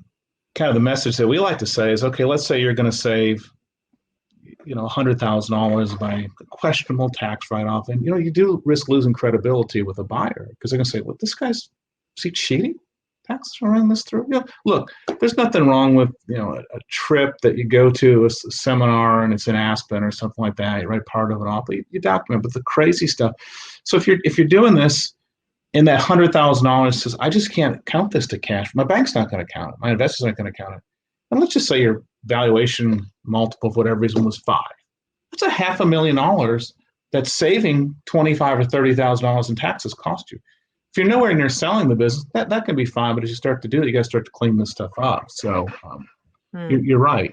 kind of the message that we like to say is, okay, let's say you're going to save, $100,000 by a questionable tax write-off. And, you do risk losing credibility with a buyer because they're going to say, well, this guy's, is he cheating? Taxes are running this through. Look, there's nothing wrong with, a trip that you go to, a seminar, and it's in Aspen or something like that. You write part of it off, but you document, but the crazy stuff. So if you're doing this, and that $100,000 says, I just can't count this to cash. My bank's not going to count it. My investors aren't going to count it. And let's just say your valuation multiple, for whatever reason, was 5. That's $500,000 that's saving $25,000 or $30,000 in taxes cost you. If you're nowhere near selling the business, that can be fine. But as you start to do it, you got to start to clean this stuff up. So you're right.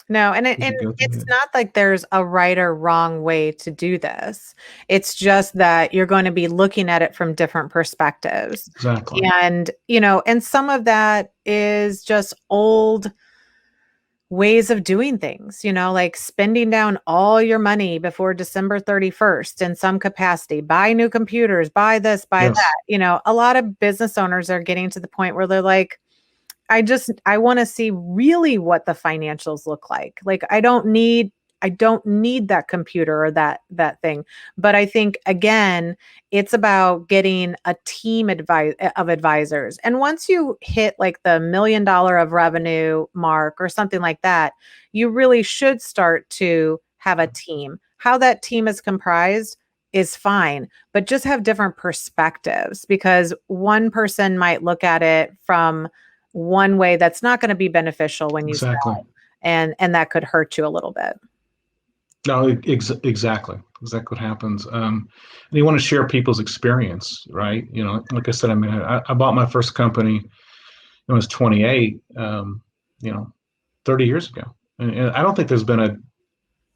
No, and it's not like there's a right or wrong way to do this. It's just that you're going to be looking at it from different perspectives. Exactly. And, and some of that is just old ways of doing things, like spending down all your money before December 31st in some capacity, buy new computers, buy this, buy that. A lot of business owners are getting to the point where they're like, I want to see really what the financials look like. Like, I don't need that computer or that thing. But I think, again, it's about getting a team of advisors. And once you hit like the $1 million of revenue mark or something like that, you really should start to have a team. How that team is comprised is fine, but just have different perspectives, because one person might look at it from one way that's not going to be beneficial when you Exactly. sell, and that could hurt you a little bit. No, exactly what happens. And you want to share people's experience, right? Like I said, I mean, I bought my first company when I was 28, 30 years ago. And I don't think there's been a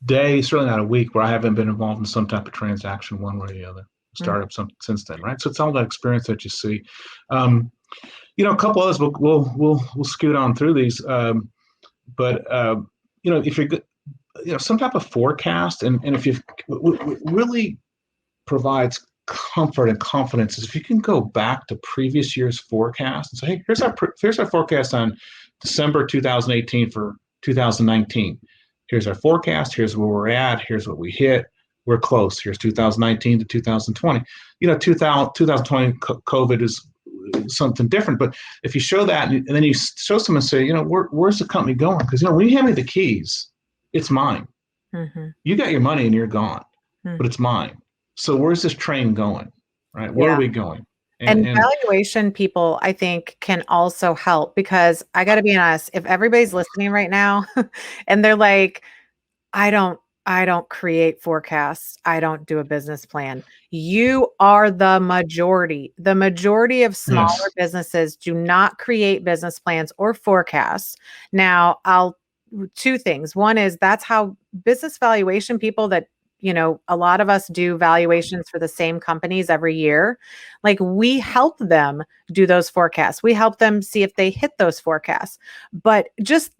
day, certainly not a week, where I haven't been involved in some type of transaction one way or the other. Startup since then, right? So it's all that experience that you see. A couple others, we'll scoot on through these. But if you're good, some type of forecast, and if you really provides comfort and confidence is if you can go back to previous year's forecast and say, hey, here's our forecast on December 2018 for 2019. Here's our forecast. Here's where we're at. Here's what we hit. We're close. Here's 2019 to 2020. 2020 COVID is something different. But if you show that and then you show someone and say, where's the company going? Because, when you hand me the keys, it's mine. Mm-hmm. You got your money and you're gone, but it's mine. So where's this train going, right? Where are we going? And valuation people, I think, can also help, because I got to be honest, if everybody's listening right now and they're like, I don't create forecasts, I don't do a business plan. You are the majority. The majority of smaller businesses do not create business plans or forecasts. Now, two things. One is that's how business valuation people that, a lot of us do valuations for the same companies every year. Like, we help them do those forecasts. We help them see if they hit those forecasts. But just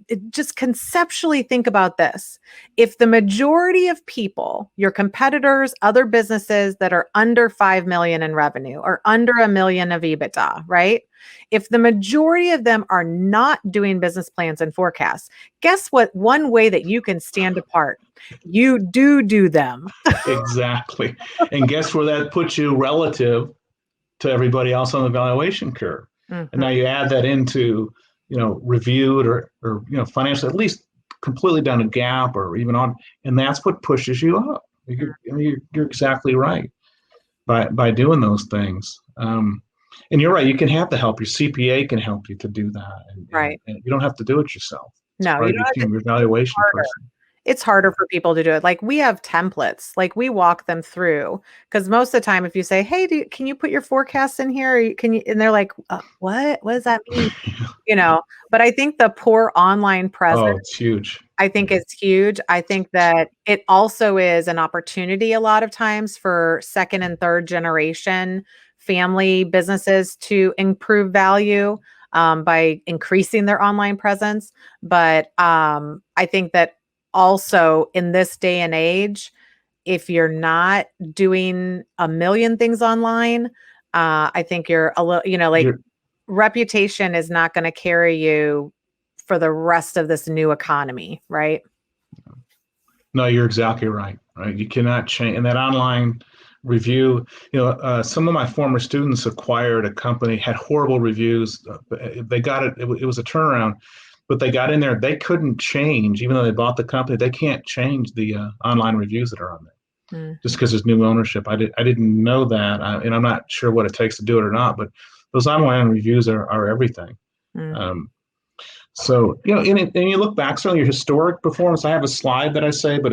conceptually think about this. If the majority of people, your competitors, other businesses that are under 5 million in revenue or under $1 million of EBITDA, right? If the majority of them are not doing business plans and forecasts, guess what? One way that you can stand apart, you do them. Exactly. And guess where that puts you relative to everybody else on the valuation curve. Mm-hmm. And now you add that into, reviewed or financial, at least completely done a gap or even on, and that's what pushes you up. You're exactly right by doing those things. And you're right. You can have the help. Your CPA can help you to do that. And you don't have to do it yourself. No, you don't have to. Your evaluation person. It's harder for people to do it. Like, we have templates, like we walk them through, because most of the time if you say, hey, can you put your forecast in here? Or can you? And they're like, what does that mean? But I think the poor online presence, it's huge. I think it's huge. I think that it also is an opportunity a lot of times for second and third generation family businesses to improve value by increasing their online presence. But I think that also in this day and age, if you're not doing a million things online, I think you're a little, reputation is not going to carry you for the rest of this new economy, right? No, you're exactly right. Right, you cannot change. And that online review, some of my former students acquired a company, had horrible reviews. They got it. It was a turnaround, but they got in there. They couldn't change, even though they bought the company. They can't change the online reviews that are on there, just because there's new ownership. I didn't know that, and I'm not sure what it takes to do it or not. But those online reviews are everything. So, and you look back, certainly your historic performance, I have a slide that I say, but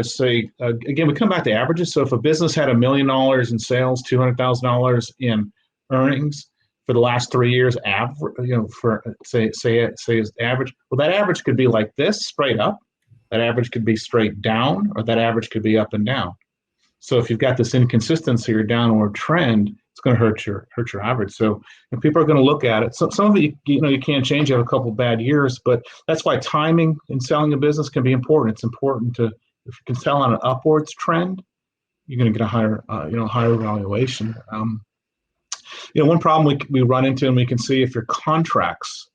again, we come back to averages. So if a business had $1 million in sales, $200,000 in earnings for the last 3 years, for say as average, well, that average could be like this, straight up. That average could be straight down, or that average could be up and down. So if you've got this inconsistency or downward trend, it's going to hurt your average. So people are going to look at it. So some of it, you can't change. You have a couple of bad years, but that's why timing in selling a business can be important. It's important if you can sell on an upwards trend, you're going to get a higher valuation. One problem we run into, and we can see if your contracts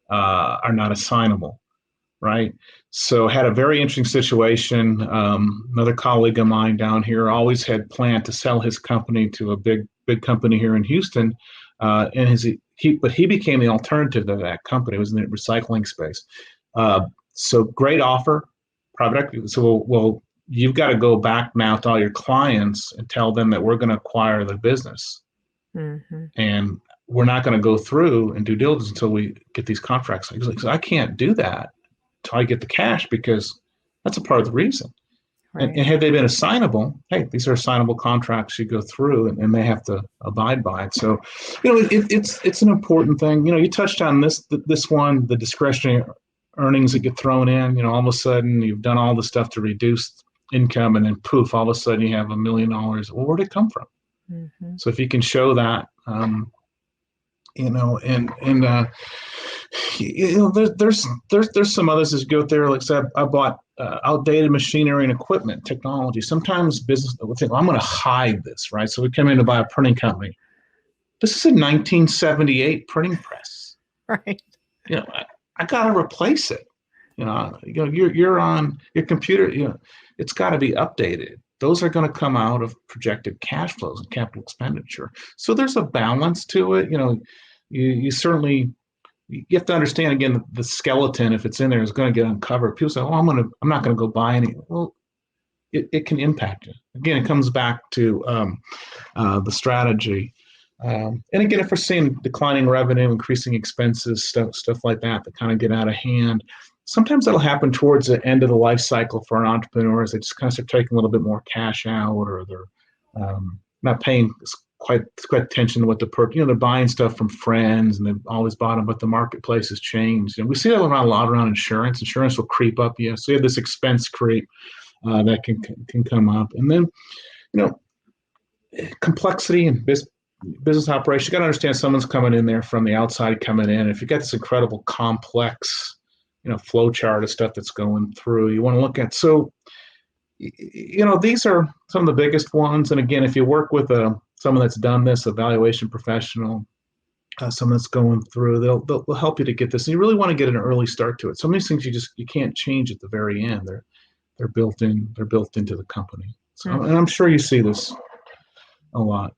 are not assignable. Right. So had a very interesting situation. Another colleague of mine down here always had planned to sell his company to a big company here in Houston. But he became the alternative to that company. It was in the recycling space. So great offer, private equity. So we'll you've got to go back now to all your clients and tell them that we're going to acquire the business. Mm-hmm. And we're not going to go through and due diligence until we get these contracts. So I can't do that until I get the cash, because that's a part of the reason. Right. And had they been assignable, hey, these are assignable contracts you go through, and they have to abide by it. So, it's an important thing. You touched on this one, the discretionary earnings that get thrown in. All of a sudden you've done all the stuff to reduce income, and then poof, all of a sudden you have $1 million. Well, where'd it come from? Mm-hmm. So if you can show that, there's some others as you go there. Like I said, I bought outdated machinery and equipment, technology. Sometimes business will think, well, I'm going to hide this, right? So we come in to buy a printing company. This is a 1978 printing press. Right. I got to replace it. You're on your computer. It's got to be updated. Those are going to come out of projected cash flows and capital expenditure. So there's a balance to it. You certainly, you have to understand, again, the skeleton, if it's in there, is going to get uncovered. People say, "Oh, I'm not going to go buy any." Well, it can impact it. Again, it comes back to the strategy. And again, if we're seeing declining revenue, increasing expenses, stuff like that kind of get out of hand, sometimes that'll happen towards the end of the life cycle for an entrepreneur, as they just kind of start taking a little bit more cash out, or they're not paying quite attention to what they're buying stuff from friends, and they've always bought them, but the marketplace has changed. And we see that a lot around insurance. Insurance will creep up. Yeah, so you have this expense creep that can come up. And then, complexity and business operation. You got to understand, someone's coming in there from the outside coming in. If you've got this incredible complex, flow chart of stuff that's going through, you want to look at. So, these are some of the biggest ones. And again, if you work with someone that's done this, a valuation professional, someone that's going through, they'll help you to get this. And you really want to get an early start to it. Some of these things you can't change at the very end. They're built into the company. So, and I'm sure you see this a lot.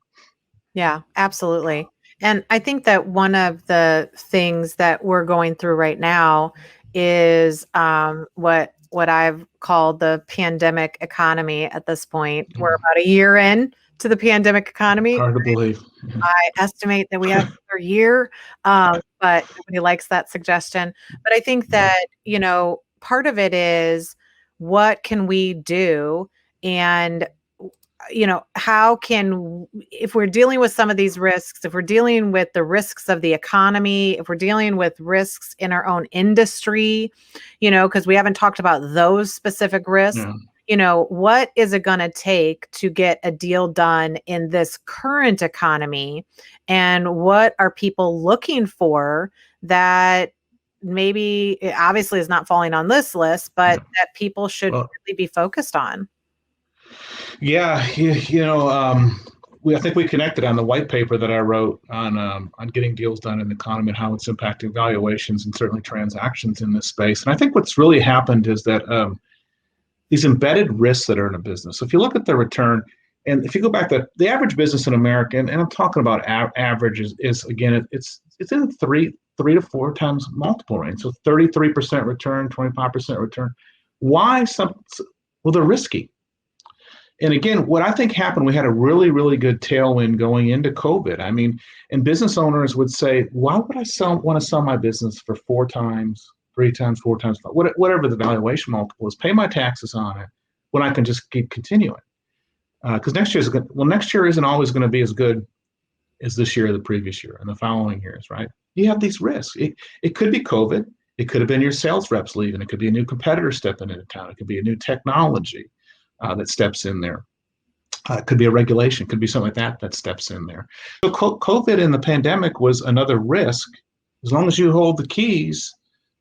Yeah, absolutely. And I think that one of the things that we're going through right now is what I've called the pandemic economy at this point. We're about a year in to the pandemic economy. Hard to believe. I estimate that we have another year, but nobody likes that suggestion. But I think that, part of it is, what can we do? And how can, if we're dealing with some of these risks, if we're dealing with the risks of the economy, if we're dealing with risks in our own industry, because we haven't talked about those specific risks, what is it going to take to get a deal done in this current economy? And what are people looking for that maybe obviously is not falling on this list, but that people should really be focused on? Yeah, I think we connected on the white paper that I wrote on getting deals done in the economy and how it's impacting valuations and certainly transactions in this space. And I think what's really happened is that these embedded risks that are in a business. So if you look at the return, and if you go back to the average business in America, and I'm talking about average is again, it's in the three to four times multiple range. So 33% return, 25% return. Why well, they're risky. And again, what I think happened, we had a really, really good tailwind going into COVID. I mean, and business owners would say, why would I want to sell my business for 4 times, 3 times, 4 times, whatever the valuation multiple is, pay my taxes on it when I can just keep continuing? Because next year isn't always going to be as good as this year or the previous year and the following years, right? You have these risks. It could be COVID. It could have been your sales reps leaving. It could be a new competitor stepping into town. It could be a new technology that steps in there. It could be a regulation. It could be something like that steps in there. So COVID and the pandemic was another risk. As long as you hold the keys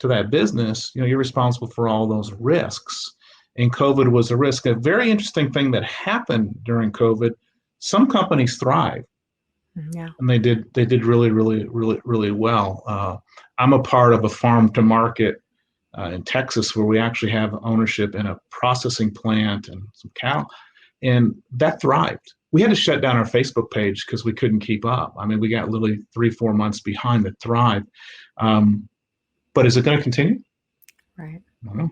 to that business, you're responsible for all those risks. And COVID was a risk. A very interesting thing that happened during COVID, some companies thrived. Yeah. And they did really, really, really, really well. I'm a part of a farm to market in Texas, where we actually have ownership in a processing plant and some cattle, and that thrived. We had to shut down our Facebook page because we couldn't keep up. I mean, we got literally 3-4 months behind the thrive. But is it going to continue? Right. I don't know.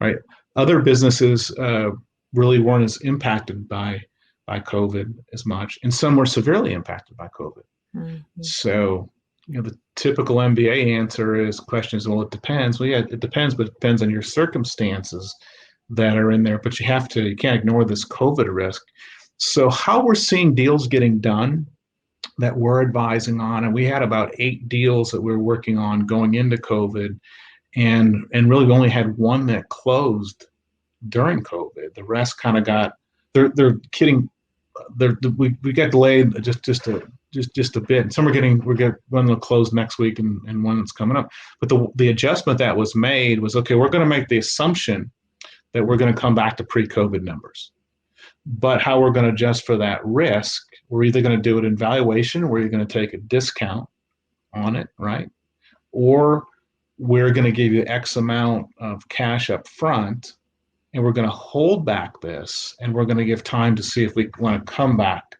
Right. Other businesses really weren't as impacted by COVID as much, and some were severely impacted by COVID. Mm-hmm. So, the typical MBA answer question is, well, it depends. Well, yeah, it depends, but it depends on your circumstances that are in there. But you can't ignore this COVID risk. So how we're seeing deals getting done that we're advising on, and we had about 8 deals that we were working on going into COVID, and really we only had one that closed during COVID. The rest kind of they're kidding. We got delayed just a bit. And we're getting one that'll close next week and one that's coming up. But the adjustment that was made was, okay, we're going to make the assumption that we're going to come back to pre-COVID numbers. But how we're going to adjust for that risk, we're either going to do it in valuation, where you're going to take a discount on it, right? Or we're going to give you X amount of cash up front, and we're going to hold back this, and we're going to give time to see if we want to come back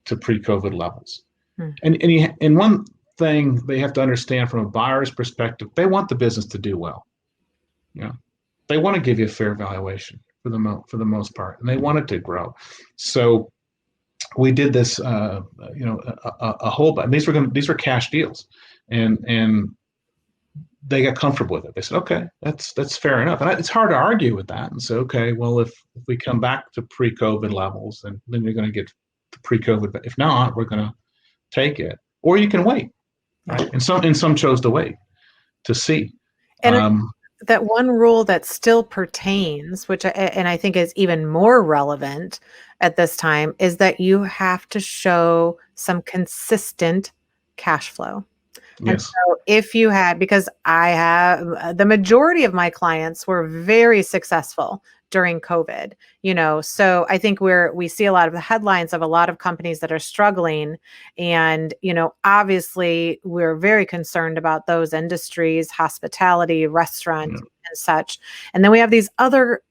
to pre-COVID levels. And one thing they have to understand from a buyer's perspective, they want the business to do well. They want to give you a fair valuation for the most part, and they want it to grow. So we did this, a whole bunch. These were cash deals, and they got comfortable with it. They said, okay, that's fair enough. And it's hard to argue with that and say, okay, well, if we come back to pre-COVID levels, then you're going to get the pre-COVID. But if not, we're going to take it. Or you can wait, right? And some chose to wait to see. And that one rule that still pertains, which I think is even more relevant at this time, is that you have to show some consistent cash flow. And Yes. so if you had, because I have, the majority of my clients were very successful during COVID, so I think we see a lot of the headlines of a lot of companies that are struggling. And, obviously we're very concerned about those industries, hospitality, restaurant, and such. And then we have these other,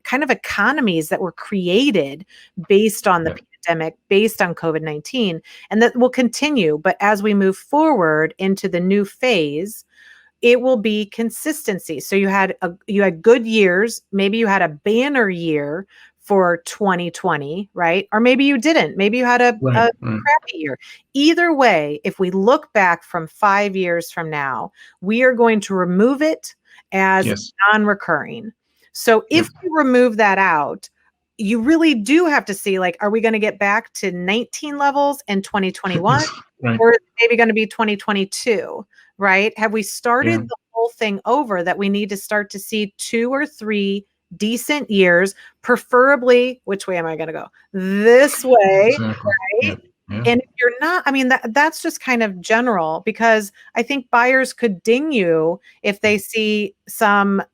kind of economies that were created based on the pandemic, based on COVID-19, and that will continue. But as we move forward into the new phase, it will be consistency. So you had good years. Maybe you had a banner year for 2020, right? Or maybe you didn't. Maybe you had a crappy year. Either way, if we look back from 5 years from now, we are going to remove it as non-recurring. So if we remove that out, you really do have to see, are we going to get back to 19 levels in 2021? Right. Or is it maybe going to be 2022, right? Have we started the whole thing over, that we need to start to see 2 or 3 decent years, preferably, which way am I going to go? This way, right? And if you're not, that's just kind of general, because I think buyers could ding you if they see some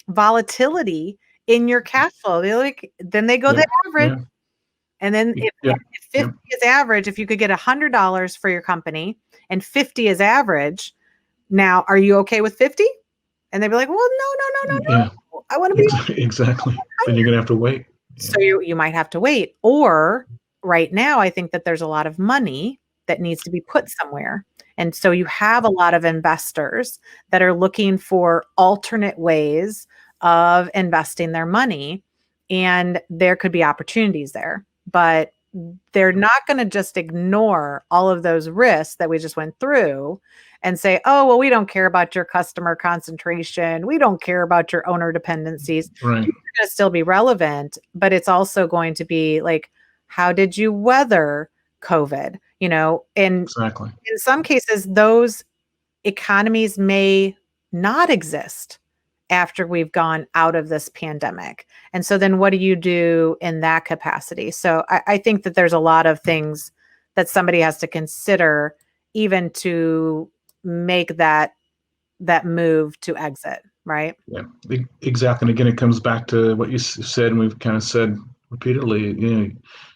volatility in your cash flow. Then they go the average. And then if 50 is average, if you could get $100 for your company and 50 is average, now are you okay with 50? And they'd be like, well, no. I want to be exactly. Then you're gonna have to wait. So you might have to wait. Or right now, I think that there's a lot of money that needs to be put somewhere. And so you have a lot of investors that are looking for alternate ways of investing their money, and there could be opportunities there, but they're not going to just ignore all of those risks that we just went through and say, oh, well, we don't care about your customer concentration. We don't care about your owner dependencies. Right. You're going to still be relevant, but it's also going to be how did you weather COVID? Exactly. In some cases, those economies may not exist after we've gone out of this pandemic. And so then what do you do in that capacity? So I think that there's a lot of things that somebody has to consider even to make that move to exit, right? Yeah, exactly. And again, it comes back to what you said, and we've kind of said repeatedly,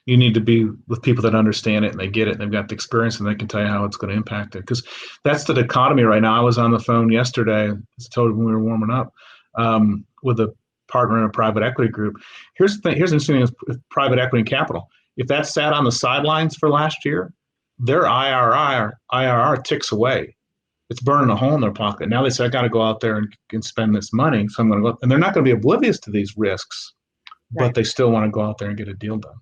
you need to be with people that understand it and they get it and they've got the experience and they can tell you how it's going to impact it. Because that's the dichotomy right now. I was on the phone yesterday, as I told you when we were warming up, with a partner in a private equity group. Here's the interesting thing with private equity and capital. If that sat on the sidelines for last year, their IRR ticks away it's burning a hole in their pocket. Now they say, I got to go out there and spend this money. So I'm going to go, and they're not going to be oblivious to these risks, but Right. they still want to go out there and get a deal done.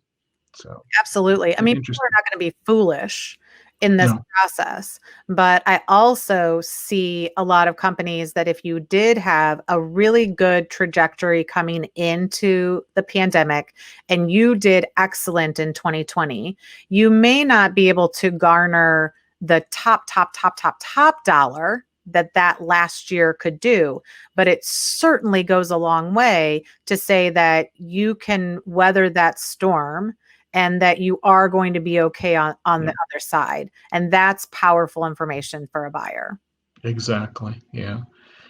So Absolutely. I mean, people interesting. are not going to be foolish in this No. process, but I also see a lot of companies that if you did have a really good trajectory coming into the pandemic and you did excellent in 2020, you may not be able to garner the top dollar that last year could do, but it certainly goes a long way to say that you can weather that storm and that you are going to be okay on the other side. And that's powerful information for a buyer. Exactly. Yeah.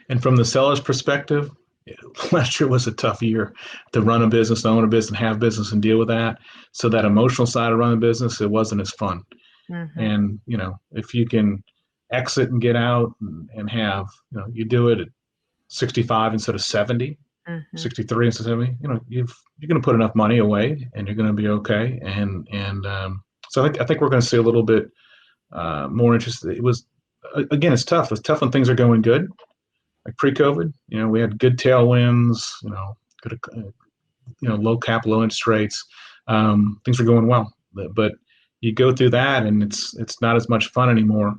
And from the seller's perspective, last year was a tough year to run a business, to own a business, have business, and deal with that. So that emotional side of running a business, it wasn't as fun. Mm-hmm. And if you can exit and get out and have, you do it at 65 instead of 70, Mm-hmm. 63 instead of 70, you're going to put enough money away, and you're going to be okay. And so I think we're going to see a little bit more interest. It was, again, it's tough. It's tough when things are going good. Like pre-COVID, we had good tailwinds, good, low cap, low interest rates. Things were going well, but you go through that and it's not as much fun anymore.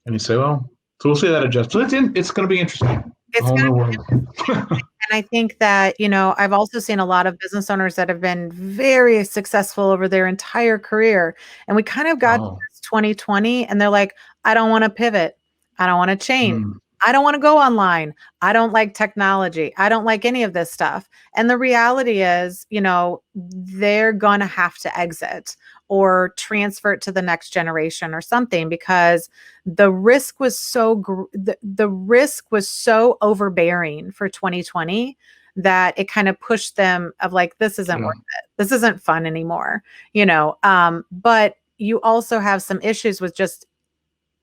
And you say, well, so we'll see that adjust. So it's going to be interesting. It's A whole going new to world. be interesting. And I think that, I've also seen a lot of business owners that have been very successful over their entire career. And we kind of got to Oh, this 2020 and they're like, I don't want to pivot. I don't want to change. mm, I don't want to go online. I don't like technology. I don't like any of this stuff. And the reality is, they're going to have to exit or transfer it to the next generation or something because the risk was the risk was so overbearing for 2020 that it kind of pushed them of like, this isn't yeah, worth it. This isn't fun anymore, but you also have some issues with just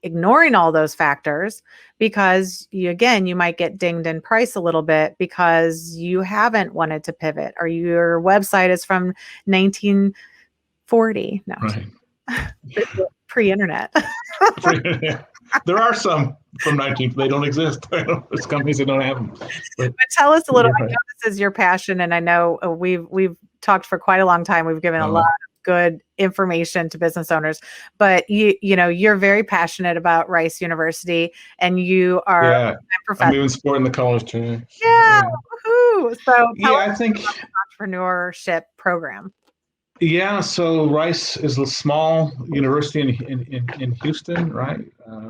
ignoring all those factors because you might get dinged in price a little bit because you haven't wanted to pivot or your website is from 1940. No, right. pre-internet. There are some from 19. They don't exist. There's companies that don't have them. But tell us a little. I right. know this is your passion, and I know we've talked for quite a long time. We've given a lot of good information to business owners, but you're very passionate about Rice University, and you are a professor. I'm even sporting the college too. Yeah, woohoo! So tell us I think about the entrepreneurship program. Yeah, so Rice is a small university in Houston, right?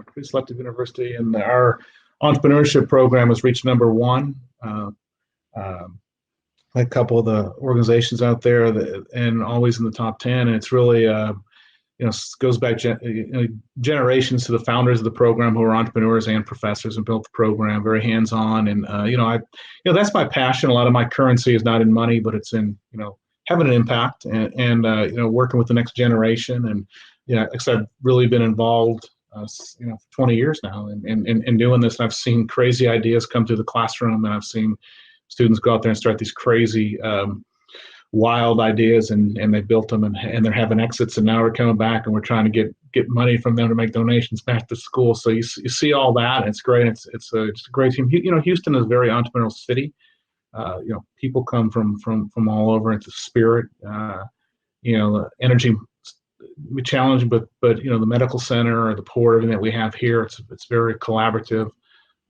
Pretty selective university, and our entrepreneurship program has reached number one. A couple of the organizations out there, and always in the top 10. And it's really, goes back generations to the founders of the program who are entrepreneurs and professors and built the program very hands-on. And that's my passion. A lot of my currency is not in money, but it's in having an impact and working with the next generation. And I've really been involved for 20 years now in doing this. And I've seen crazy ideas come through the classroom, and I've seen students go out there and start these crazy wild ideas, and they built them, and they're having exits, and now we're coming back and we're trying to get money from them to make donations back to school. So you see all that, and it's great. It's a great team. Houston is a very entrepreneurial city. People come from all over. It's a spirit. Energy we challenge, but the medical center or the port, everything that we have here, it's very collaborative.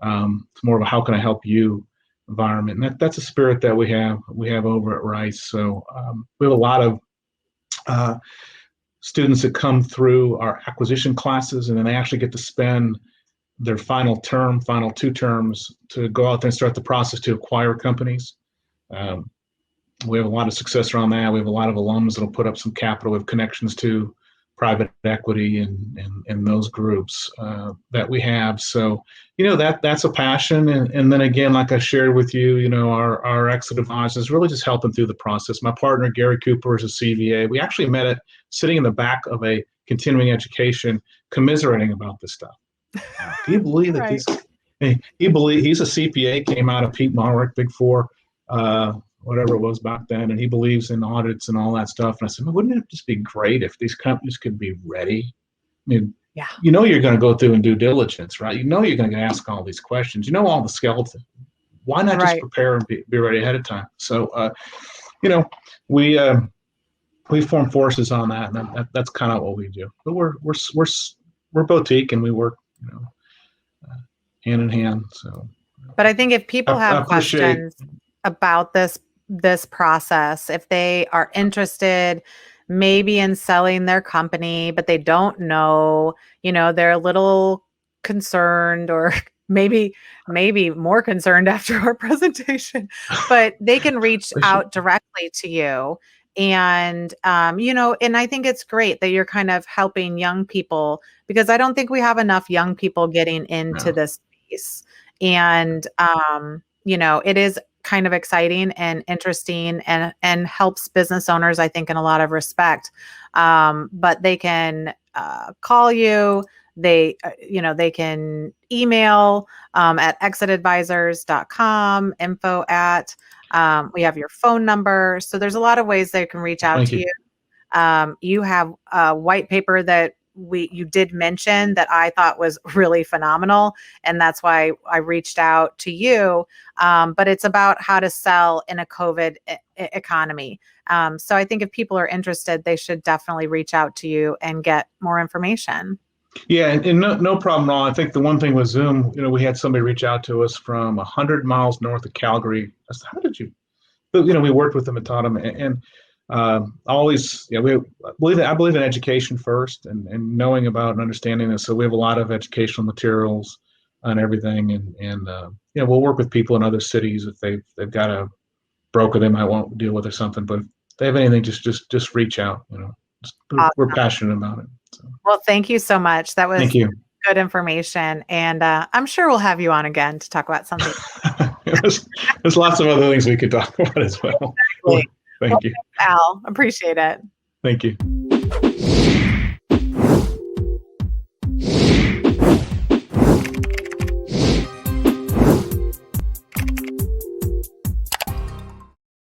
It's more of a how can I help you environment, and that's a spirit that we have over at Rice. So we have a lot of students that come through our acquisition classes, and then they actually get to spend their final 2 terms to go out there and start the process to acquire companies. We have a lot of success around that. We have a lot of alums that'll put up some capital. We have connections to private equity and those groups that we have. So, that's a passion. And then again, like I shared with you, our exit advisor is really just helping through the process. My partner, Gary Cooper, is a CVA. We actually met it sitting in the back of a continuing education, commiserating about this stuff. Do you believe that Right. he's a CPA, came out of Pete Marwick, Big Four, whatever it was back then, and he believes in audits and all that stuff. And I said, well, wouldn't it just be great if these companies could be ready? I mean, Yeah. you know you're going to go through and due diligence, right? You know you're going to ask all these questions. You know all the skeleton. Why not just Right. prepare and be ready ahead of time? So, we form forces on that, and that's kind of what we do. But we're boutique, and we work, hand in hand. So, But I think if people I have appreciate. questions about this process, if they are interested maybe in selling their company, but they don't know, they're a little concerned, or maybe more concerned after our presentation, but they can reach out directly to you. And and I think it's great that you're kind of helping young people, because I don't think we have enough young people getting into No. this space. And it is kind of exciting and interesting, and helps business owners, I think, in a lot of respect. But they can call you. They can email at exitadvisors.com, info at, we have your phone number. So there's a lot of ways they can reach out Thank to you. you. You have a white paper that you did mention that I thought was really phenomenal, and that's why I reached out to you. But it's about how to sell in a COVID economy. So I think if people are interested, they should definitely reach out to you and get more information. Yeah, and no problem at all. I think the one thing with Zoom, we had somebody reach out to us from 100 miles north of Calgary. I said, how did you? But we worked with them and taught them, and always, I believe in education first, and knowing about and understanding this. So we have a lot of educational materials on everything, and we'll work with people in other cities if they've got a broker they might want to deal with or something. But if they have anything, just reach out. We're Awesome. passionate about it. So. Well, thank you so much. That was Thank you. good information, and I'm sure we'll have you on again to talk about something. There's lots of other things we could talk about as well. Exactly. Thank you. Al, appreciate it. Thank you.